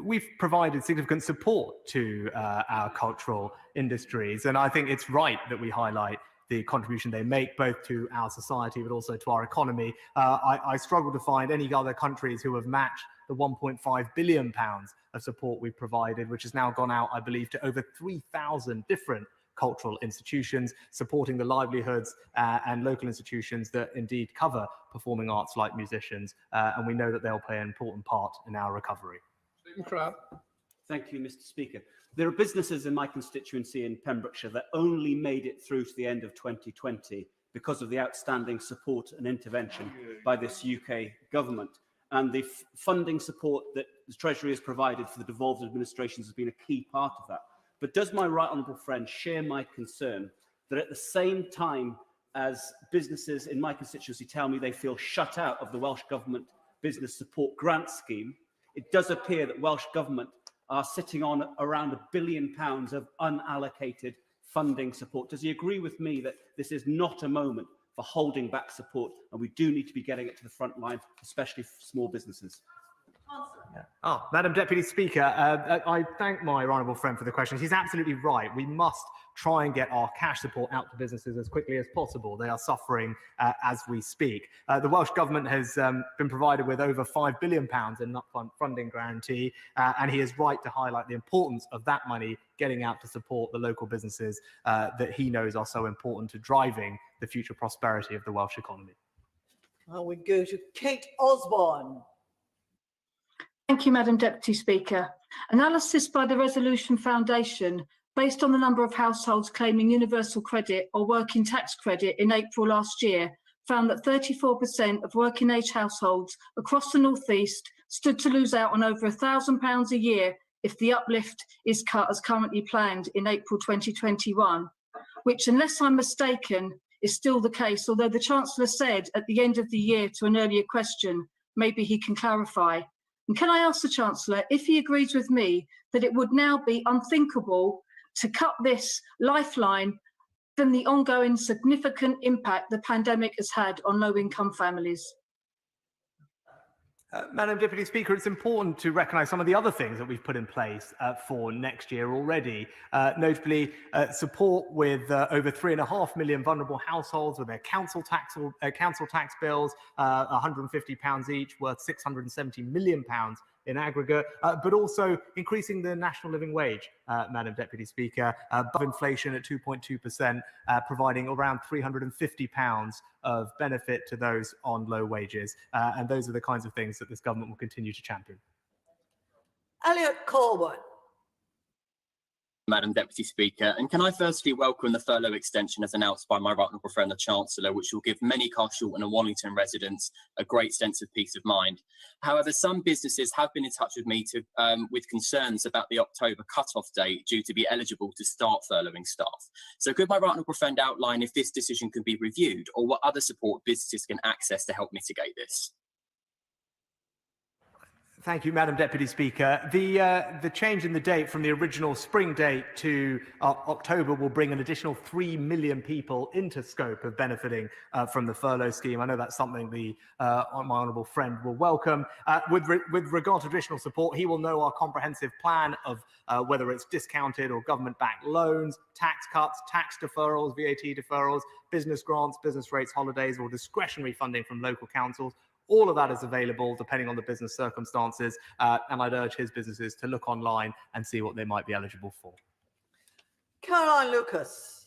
we've provided significant support to our cultural industries, and I think it's right that we highlight the contribution they make both to our society but also to our economy. I struggle to find any other countries who have matched the £1.5 billion of support we've provided, which has now gone out, I believe, to over 3,000 different cultural institutions, supporting the livelihoods and local institutions that indeed cover performing arts like musicians, and we know that they'll play an important part in our recovery. Thank you, Mr. Speaker. There are businesses in my constituency in Pembrokeshire that only made it through to the end of 2020 because of the outstanding support and intervention by this UK government. And the funding support that the Treasury has provided for the devolved administrations has been a key part of that. But does my right honourable friend share my concern that at the same time as businesses in my constituency tell me they feel shut out of the Welsh Government Business Support Grant Scheme, it does appear that Welsh Government are sitting on around £1 billion of unallocated funding support? Does he agree with me that this is not a moment for holding back support, and we do need to be getting it to the front line, especially for small businesses? Madam Deputy Speaker, I thank my honourable friend for the question. He's absolutely right. We must try and get our cash support out to businesses as quickly as possible. They are suffering as we speak. The Welsh Government has been provided with over £5 billion in upfront funding guarantee, and he is right to highlight the importance of that money getting out to support the local businesses that he knows are so important to driving the future prosperity of the Welsh economy. We go to Kate Osborne. Thank you, Madam Deputy Speaker. Analysis by the Resolution Foundation, based on the number of households claiming universal credit or working tax credit in April last year, found that 34% of working age households across the North East stood to lose out on over £1,000 a year if the uplift is cut as currently planned in April 2021, which, unless I'm mistaken, is still the case, although the Chancellor said at the end of the year to an earlier question, maybe he can clarify. And can I ask the Chancellor if he agrees with me that it would now be unthinkable to cut this lifeline given the ongoing significant impact the pandemic has had on low-income families? Madam Deputy Speaker, it's important to recognise some of the other things that we've put in place for next year already, notably support with over 3.5 million vulnerable households with their council tax bills, £150 each, worth £670 million in aggregate, but also increasing the national living wage, Madam Deputy Speaker, above inflation at 2.2%, providing around £350 of benefit to those on low wages. And those are the kinds of things that this government will continue to champion. Elliot Colwood. Madam Deputy Speaker, and can I firstly welcome the furlough extension as announced by my right honourable friend the Chancellor, which will give many Carshalton and Wallington residents a great sense of peace of mind. However, some businesses have been in touch with me with concerns about the October cut-off date due to be eligible to start furloughing staff. So could my right honourable friend outline if this decision can be reviewed or what other support businesses can access to help mitigate this? Thank you, Madam Deputy Speaker. The change in the date from the original spring date to October will bring an additional 3 million people into scope of benefiting from the furlough scheme. I know that's something my honourable friend will welcome. With regard to additional support, he will know our comprehensive plan of whether it's discounted or government-backed loans, tax cuts, tax deferrals, VAT deferrals, business grants, business rates, holidays, or discretionary funding from local councils. All of that is available depending on the business circumstances, and I'd urge his businesses to look online and see what they might be eligible for. Caroline Lucas.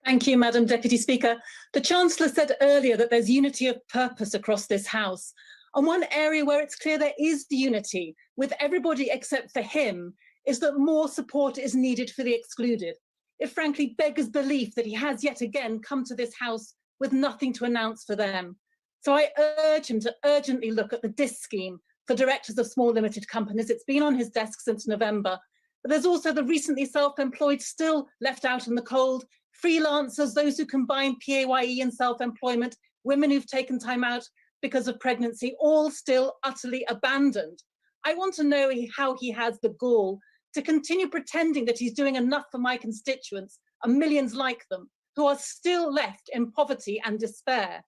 Thank you, Madam Deputy Speaker. The Chancellor said earlier that there's unity of purpose across this House. And one area where it's clear there is unity, with everybody except for him, is that more support is needed for the excluded. It frankly beggars belief that he has yet again come to this House with nothing to announce for them. So I urge him to urgently look at the DIS scheme for directors of small limited companies. It's been on his desk since November. But there's also the recently self-employed still left out in the cold, freelancers, those who combine PAYE and self-employment, women who've taken time out because of pregnancy, all still utterly abandoned. I want to know how he has the gall to continue pretending that he's doing enough for my constituents and millions like them who are still left in poverty and despair.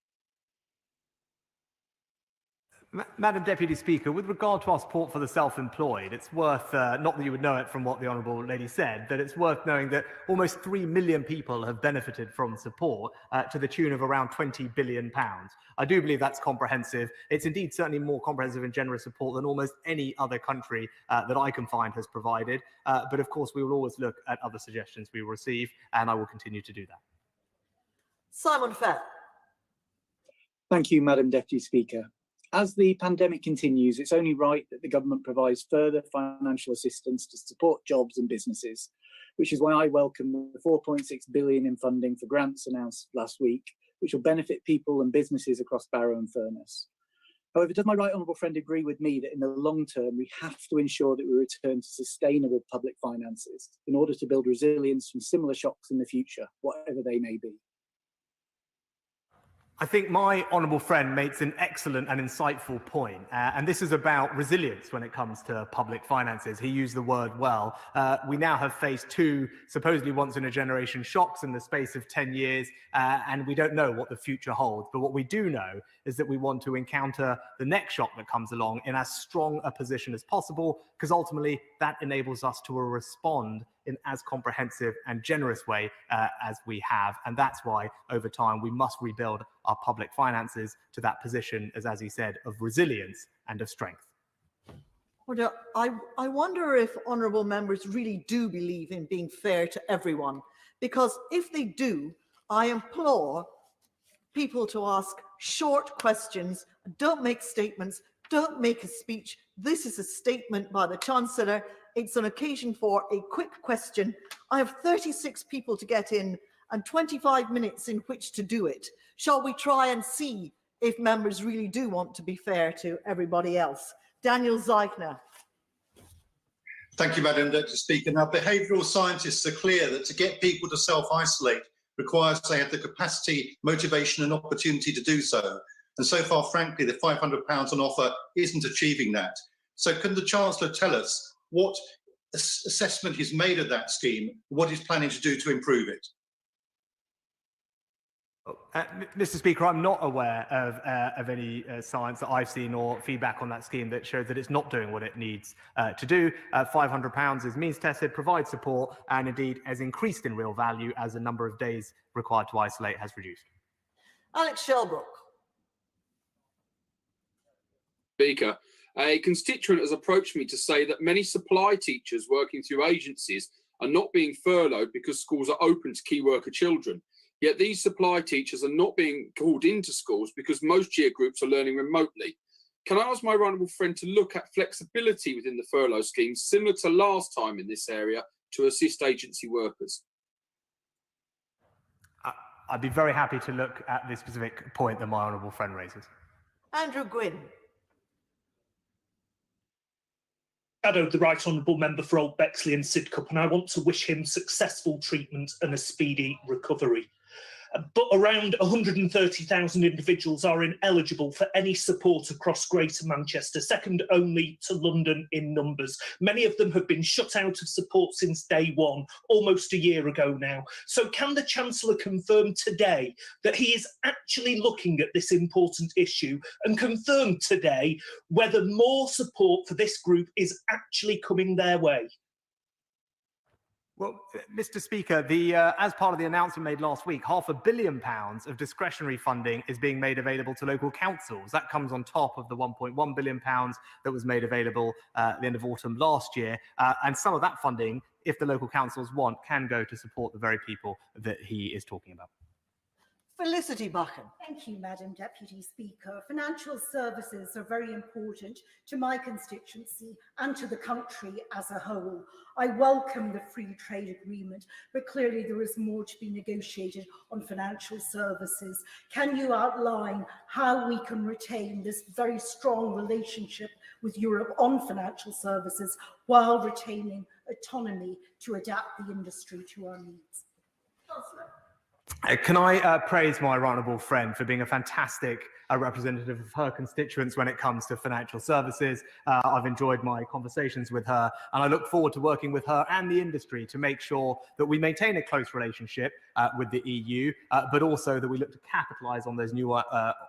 Madam Deputy Speaker, with regard to our support for the self-employed, it's worth, not that you would know it from what the Honourable Lady said, but it's worth knowing that almost 3 million people have benefited from support to the tune of around £20 billion. I do believe that's comprehensive. It's indeed certainly more comprehensive and generous support than almost any other country that I can find has provided. But of course, we will always look at other suggestions we will receive, and I will continue to do that. Simon Fell. Thank you, Madam Deputy Speaker. As the pandemic continues, it's only right that the government provides further financial assistance to support jobs and businesses, which is why I welcome the 4.6 billion in funding for grants announced last week, which will benefit people and businesses across Barrow and Furness. However, does my right honourable friend agree with me that in the long term, we have to ensure that we return to sustainable public finances in order to build resilience from similar shocks in the future, whatever they may be? I think my honourable friend makes an excellent and insightful point, and this is about resilience when it comes to public finances. He used the word well. We now have faced 2 supposedly once-in-a-generation shocks in the space of 10 years, and we don't know what the future holds. But what we do know is that we want to encounter the next shock that comes along in as strong a position as possible, because ultimately that enables us to respond in as comprehensive and generous way as we have. And that's why, over time, we must rebuild our public finances to that position, as he said, of resilience and of strength. Well, I wonder if honourable members really do believe in being fair to everyone, because if they do, I implore people to ask short questions, don't make statements, don't make a speech. This is a statement by the Chancellor. It's an occasion for a quick question. I have 36 people to get in and 25 minutes in which to do it. Shall we try and see if members really do want to be fair to everybody else? Daniel Zeichner. Thank you, Madam Deputy Speaker. Now, behavioural scientists are clear that to get people to self-isolate requires they have the capacity, motivation and opportunity to do so. And so far, frankly, the £500 on offer isn't achieving that. So can the Chancellor tell us what assessment he's made of that scheme, what he's planning to do to improve it? Mr. Speaker, I'm not aware of any science that I've seen or feedback on that scheme that shows that it's not doing what it needs to do. £500 is means tested, provides support, and indeed has increased in real value as the number of days required to isolate has reduced. Alex Shelbrook. Speaker, a constituent has approached me to say that many supply teachers working through agencies are not being furloughed because schools are open to key worker children. Yet these supply teachers are not being called into schools because most year groups are learning remotely. Can I ask my honourable friend to look at flexibility within the furlough scheme, similar to last time in this area, to assist agency workers? I'd be very happy to look at this specific point that my honourable friend raises. Andrew Gwynn. Shadowed the Right Honourable Member for Old Bexley and Sidcup, and I want to wish him successful treatment and a speedy recovery. But around 130,000 individuals are ineligible for any support across Greater Manchester, second only to London in numbers. Many of them have been shut out of support since day one, almost a year ago now. So can the Chancellor confirm today that he is actually looking at this important issue and confirm today whether more support for this group is actually coming their way? Well, Mr. Speaker, as part of the announcement made last week, £500 million of discretionary funding is being made available to local councils. That comes on top of the £1.1 billion that was made available at the end of autumn last year. And some of that funding, if the local councils want, can go to support the very people that he is talking about. Felicity Buchan. Thank you, Madam Deputy Speaker. Financial services are very important to my constituency and to the country as a whole. I welcome the free trade agreement, but clearly there is more to be negotiated on financial services. Can you outline how we can retain this very strong relationship with Europe on financial services while retaining autonomy to adapt the industry to our needs? Can I praise my right honourable friend for being a fantastic representative of her constituents when it comes to financial services. I've enjoyed my conversations with her, and I look forward to working with her and the industry to make sure that we maintain a close relationship with the EU, but also that we look to capitalise on those new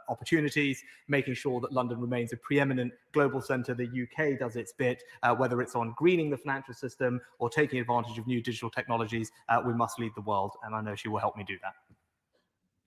opportunities, making sure that London remains a preeminent global centre. The UK does its bit, whether it's on greening the financial system or taking advantage of new digital technologies. We must lead the world, and I know she will help me do that.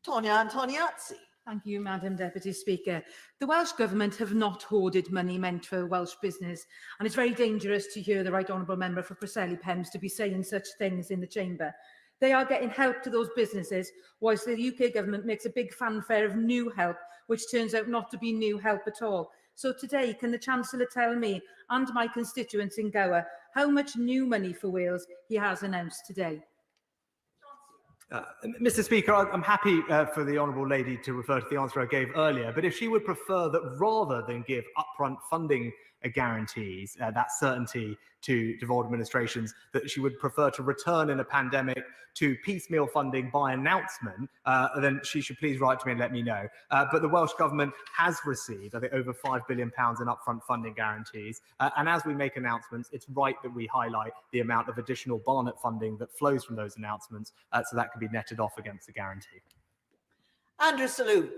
Tonia Antoniazzi. Thank you, Madam Deputy Speaker. The Welsh Government have not hoarded money meant for Welsh business, and it's very dangerous to hear the Right Honourable Member for Preseli Pems to be saying such things in the Chamber. They are getting help to those businesses, whilst the UK Government makes a big fanfare of new help, which turns out not to be new help at all. So today, can the Chancellor tell me and my constituents in Gower how much new money for Wales he has announced today? Mr. Speaker, I'm happy for the Honourable Lady to refer to the answer I gave earlier, but if she would prefer that rather than give upfront funding guarantees, that certainty to devolved administrations, that she would prefer to return in a pandemic to piecemeal funding by announcement, then she should please write to me and let me know. But the Welsh Government has received, I think, over £5 billion in upfront funding guarantees. And as we make announcements, it's right that we highlight the amount of additional Barnett funding that flows from those announcements, so that can be netted off against the guarantee. Andrew Selous.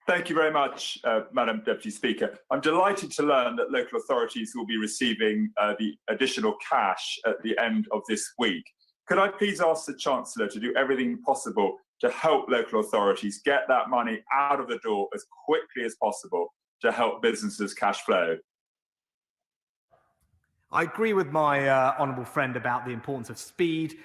Thank you very much, Madam Deputy Speaker. I'm delighted to learn that local authorities will be receiving the additional cash at the end of this week. Could I please ask the Chancellor to do everything possible to help local authorities get that money out of the door as quickly as possible to help businesses cash flow? I agree with my honourable friend about the importance of speed.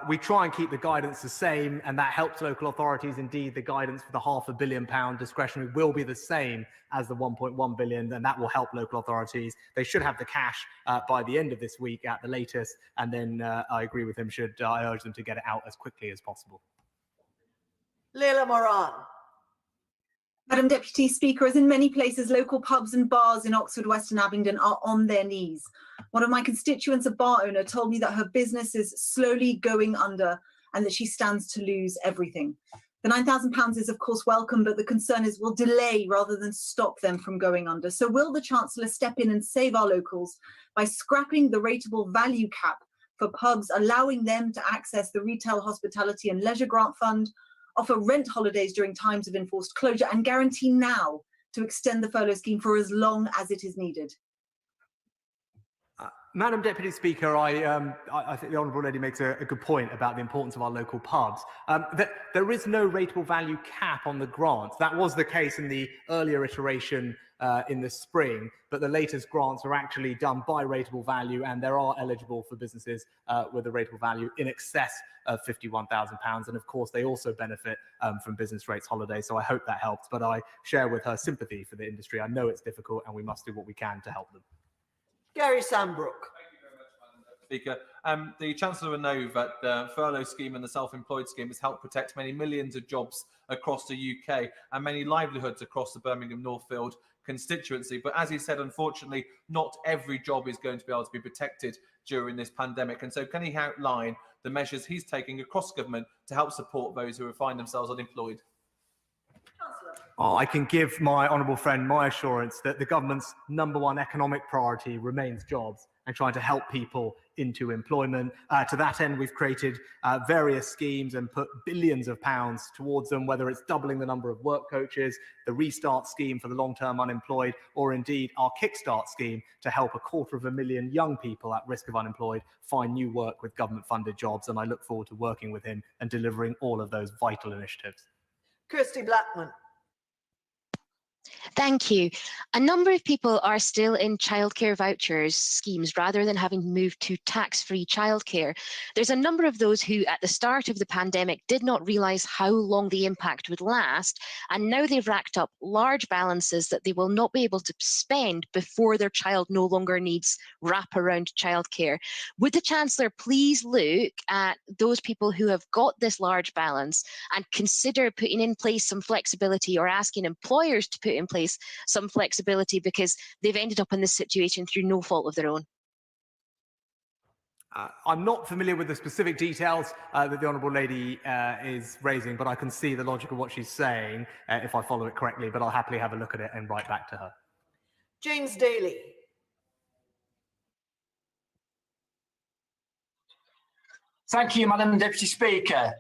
We try and keep the guidance the same, and that helps local authorities. Indeed, the guidance for the £500 million discretionary will be the same as the £1.1 billion, and that will help local authorities. They should have the cash by the end of this week at the latest, and then I agree with him, I urge them to get it out as quickly as possible. Leila Moran. Madam Deputy Speaker, as in many places, local pubs and bars in Oxford, West and Abingdon are on their knees. One of my constituents, a bar owner, told me that her business is slowly going under and that she stands to lose everything. The £9,000 is of course welcome, but the concern is will delay rather than stop them from going under. So will the Chancellor step in and save our locals by scrapping the rateable value cap for pubs, allowing them to access the Retail, Hospitality and Leisure Grant Fund, offer rent holidays during times of enforced closure, and guarantee now to extend the furlough scheme for as long as it is needed? Madam Deputy Speaker, I think the Honourable Lady makes a good point about the importance of our local pubs. There is no rateable value cap on the grants. That was the case in the earlier iteration in the spring, but the latest grants are actually done by rateable value, and they are eligible for businesses with a rateable value in excess of £51,000. And of course, they also benefit from business rates holidays. So I hope that helps, but I share with her sympathy for the industry. I know it's difficult, and we must do what we can to help them. Gary Sambrook. Speaker. The Chancellor will know that the furlough scheme and the self-employed scheme has helped protect many millions of jobs across the UK and many livelihoods across the Birmingham Northfield constituency. But as he said, unfortunately, not every job is going to be able to be protected during this pandemic. And so can he outline the measures he's taking across government to help support those who find themselves unemployed? I can give my honourable friend my assurance that the government's #1 economic priority remains jobs and trying to help people into employment. To that end, we've created various schemes and put billions of pounds towards them, whether it's doubling the number of work coaches, the Restart scheme for the long-term unemployed, or indeed our Kickstart scheme to help 250,000 young people at risk of unemployed find new work with government-funded jobs. And I look forward to working with him and delivering all of those vital initiatives. Kirsty Blackman. Thank you. A number of people are still in childcare vouchers schemes rather than having moved to tax-free childcare. There's a number of those who at the start of the pandemic did not realise how long the impact would last, and now they've racked up large balances that they will not be able to spend before their child no longer needs wraparound childcare. Would the Chancellor please look at those people who have got this large balance and consider putting in place some flexibility, or asking employers to put in place some flexibility because they've ended up in this situation through no fault of their own? I'm not familiar with the specific details that the Honourable Lady is raising, but I can see the logic of what she's saying, if I follow it correctly, but I'll happily have a look at it and write back to her. James Daly. Thank you, Madam Deputy Speaker.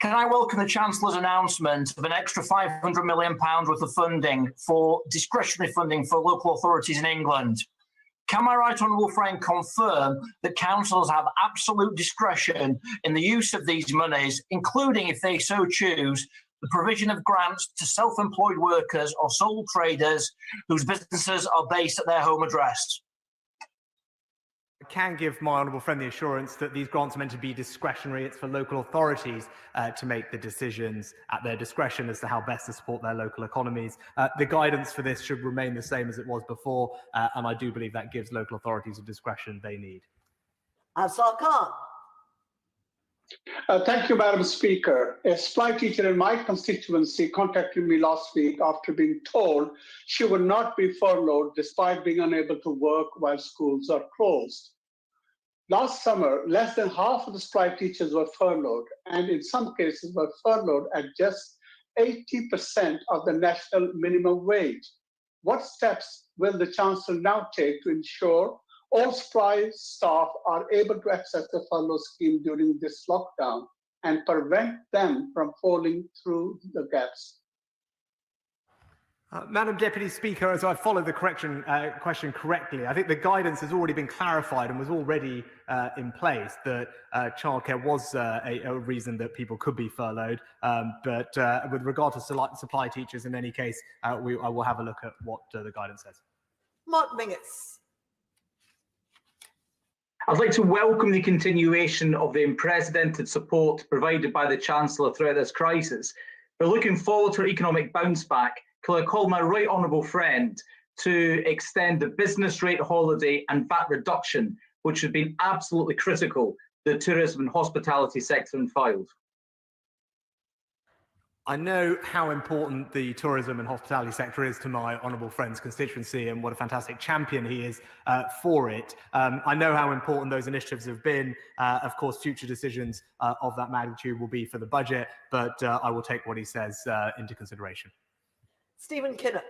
Can I welcome the Chancellor's announcement of an extra £500 million worth of funding for discretionary funding for local authorities in England? Can my right honourable friend confirm that councils have absolute discretion in the use of these monies, including, if they so choose, the provision of grants to self-employed workers or sole traders whose businesses are based at their home address? I can give my honourable friend the assurance that these grants are meant to be discretionary. It's for local authorities to make the decisions at their discretion as to how best to support their local economies. The guidance for this should remain the same as it was before, and I do believe that gives local authorities the discretion they need. Afzal Khan. Thank you, Madam Speaker. A supply teacher in my constituency contacted me last week after being told she would not be furloughed despite being unable to work while schools are closed. Last summer, less than half of the supply teachers were furloughed, and in some cases were furloughed at just 80% of the national minimum wage. What steps will the Chancellor now take to ensure all supply staff are able to access the furlough scheme during this lockdown and prevent them from falling through the gaps? Madam Deputy Speaker, as I followed the question correctly, I think the guidance has already been clarified and was already in place that childcare was a reason that people could be furloughed. But with regard to supply teachers, in any case, I will have a look at what the guidance says. Mark Mingus. I'd like to welcome the continuation of the unprecedented support provided by the Chancellor throughout this crisis. But looking forward to our economic bounce back, can I call my right honourable friend to extend the business rate holiday and VAT reduction, which have been absolutely critical to the tourism and hospitality sector and filed? I know how important the tourism and hospitality sector is to my honourable friend's constituency and what a fantastic champion he is for it. I know how important those initiatives have been. Of course, future decisions of that magnitude will be for the budget, but I will take what he says into consideration. Stephen Kinnock.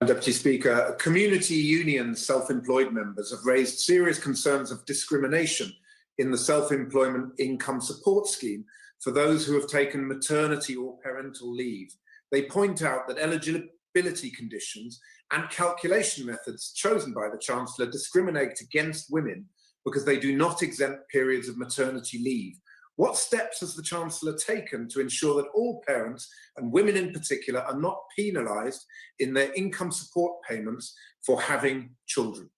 Deputy Speaker, community union self-employed members have raised serious concerns of discrimination in the self-employment income support scheme for those who have taken maternity or parental leave. They point out that eligibility conditions and calculation methods chosen by the Chancellor discriminate against women because they do not exempt periods of maternity leave. What steps has the Chancellor taken to ensure that all parents, and women in particular, are not penalised in their income support payments for having children?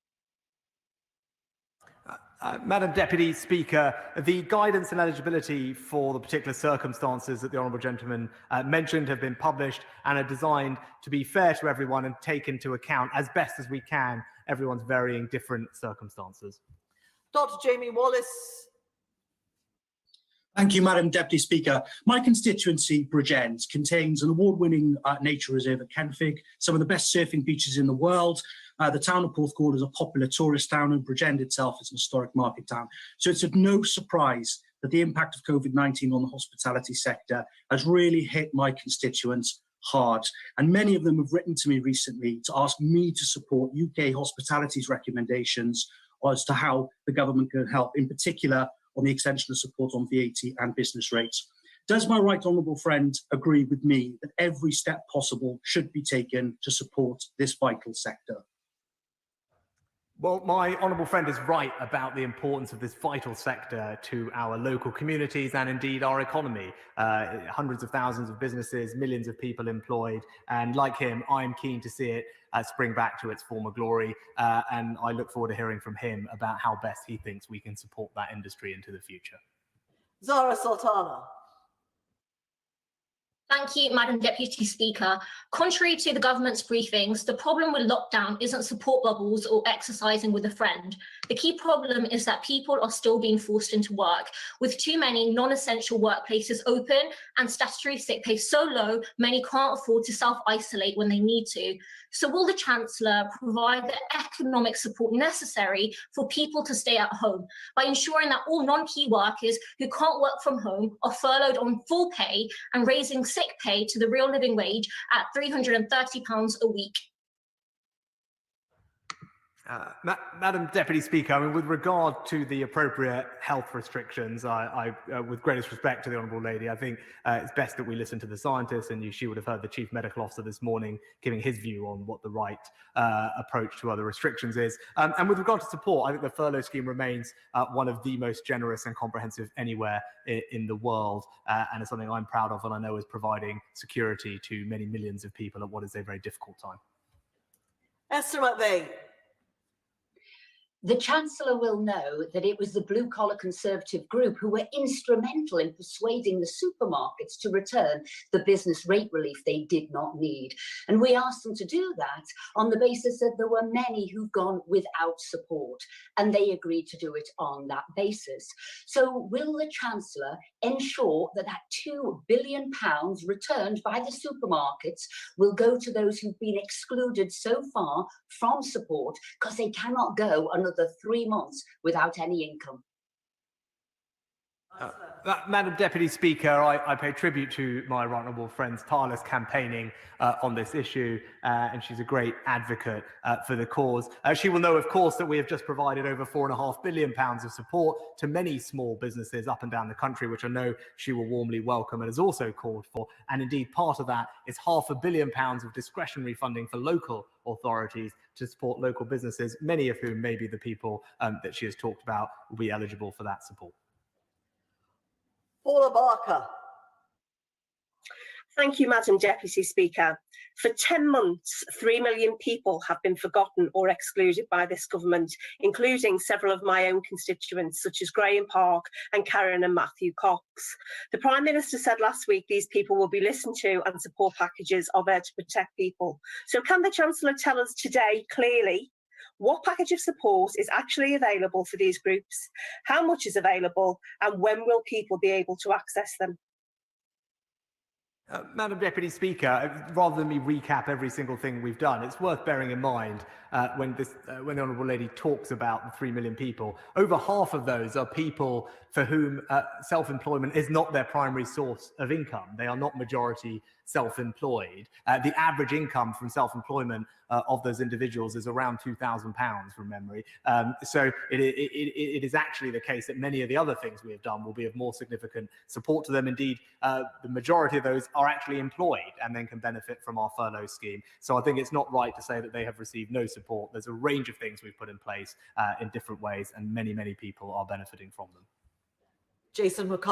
Madam Deputy Speaker, the guidance and eligibility for the particular circumstances that the honourable gentleman mentioned have been published and are designed to be fair to everyone and take into account, as best as we can, everyone's varying different circumstances. Dr. Jamie Wallace. Thank you, Madam Deputy Speaker. My constituency, Bridgend, contains an award-winning nature reserve at Kenfig, some of the best surfing beaches in the world. The town of Porthcawl is a popular tourist town, and Bridgend itself is an historic market town. So it's of no surprise that the impact of COVID-19 on the hospitality sector has really hit my constituents hard. And many of them have written to me recently to ask me to support UK Hospitality's recommendations as to how the government can help, in particular on the extension of support on VAT and business rates. Does my right honourable friend agree with me that every step possible should be taken to support this vital sector? Well, my honourable friend is right about the importance of this vital sector to our local communities and indeed our economy. Hundreds of thousands of businesses, millions of people employed, and like him, I'm keen to see it spring back to its former glory, and I look forward to hearing from him about how best he thinks we can support that industry into the future. Zara Sultana. Thank you, Madam Deputy Speaker. Contrary to the government's briefings, the problem with lockdown isn't support bubbles or exercising with a friend. The key problem is that people are still being forced into work, with too many non-essential workplaces open and statutory sick pay so low, many can't afford to self-isolate when they need to. So will the Chancellor provide the economic support necessary for people to stay at home by ensuring that all non-key workers who can't work from home are furloughed on full pay and raising sick pay to the real living wage at £330 a week? Madam Deputy Speaker, I mean, with regard to the appropriate health restrictions, with greatest respect to the Honourable Lady, I think it's best that we listen to the scientists, and she would have heard the Chief Medical Officer this morning giving his view on what the right approach to other restrictions is. And with regard to support, I think the furlough scheme remains one of the most generous and comprehensive anywhere in the world, and it's something I'm proud of and I know is providing security to many millions of people at what is a very difficult time. Esther McVeigh. The Chancellor will know that it was the blue-collar Conservative group who were instrumental in persuading the supermarkets to return the business rate relief they did not need. And we asked them to do that on the basis that there were many who've gone without support, and they agreed to do it on that basis. So will the Chancellor ensure that that £2 billion returned by the supermarkets will go to those who've been excluded so far from support because they cannot go another 3 months without any income? Madam Deputy Speaker, I pay tribute to my right honourable friend's tireless campaigning on this issue, and she's a great advocate for the cause. She will know, of course, that we have just provided over £4.5 billion of support to many small businesses up and down the country, which I know she will warmly welcome and has also called for. And indeed, part of that is £500 million of discretionary funding for local authorities to support local businesses, many of whom may be the people that she has talked about will be eligible for that support. Paula Barker. Thank you, Madam Deputy Speaker. For 10 months, 3 million people have been forgotten or excluded by this government, including several of my own constituents, such as Graham Park and Karen and Matthew Cox. The Prime Minister said last week these people will be listened to and support packages are there to protect people. So can the Chancellor tell us today clearly what package of support is actually available for these groups, how much is available, and when will people be able to access them? Madam Deputy Speaker, rather than me recap every single thing we've done, it's worth bearing in mind when the Honourable Lady talks about the 3 million people, over half of those are people for whom self-employment is not their primary source of income. They are not majority self-employed. The average income from self-employment of those individuals is around £2,000 from memory. So it is actually the case that many of the other things we have done will be of more significant support to them. Indeed, the majority of those are actually employed and then can benefit from our furlough scheme. So I think it's not right to say that they have received no support. There's a range of things we've put in place in different ways, and many, many people are benefiting from them. Jason McCarthy.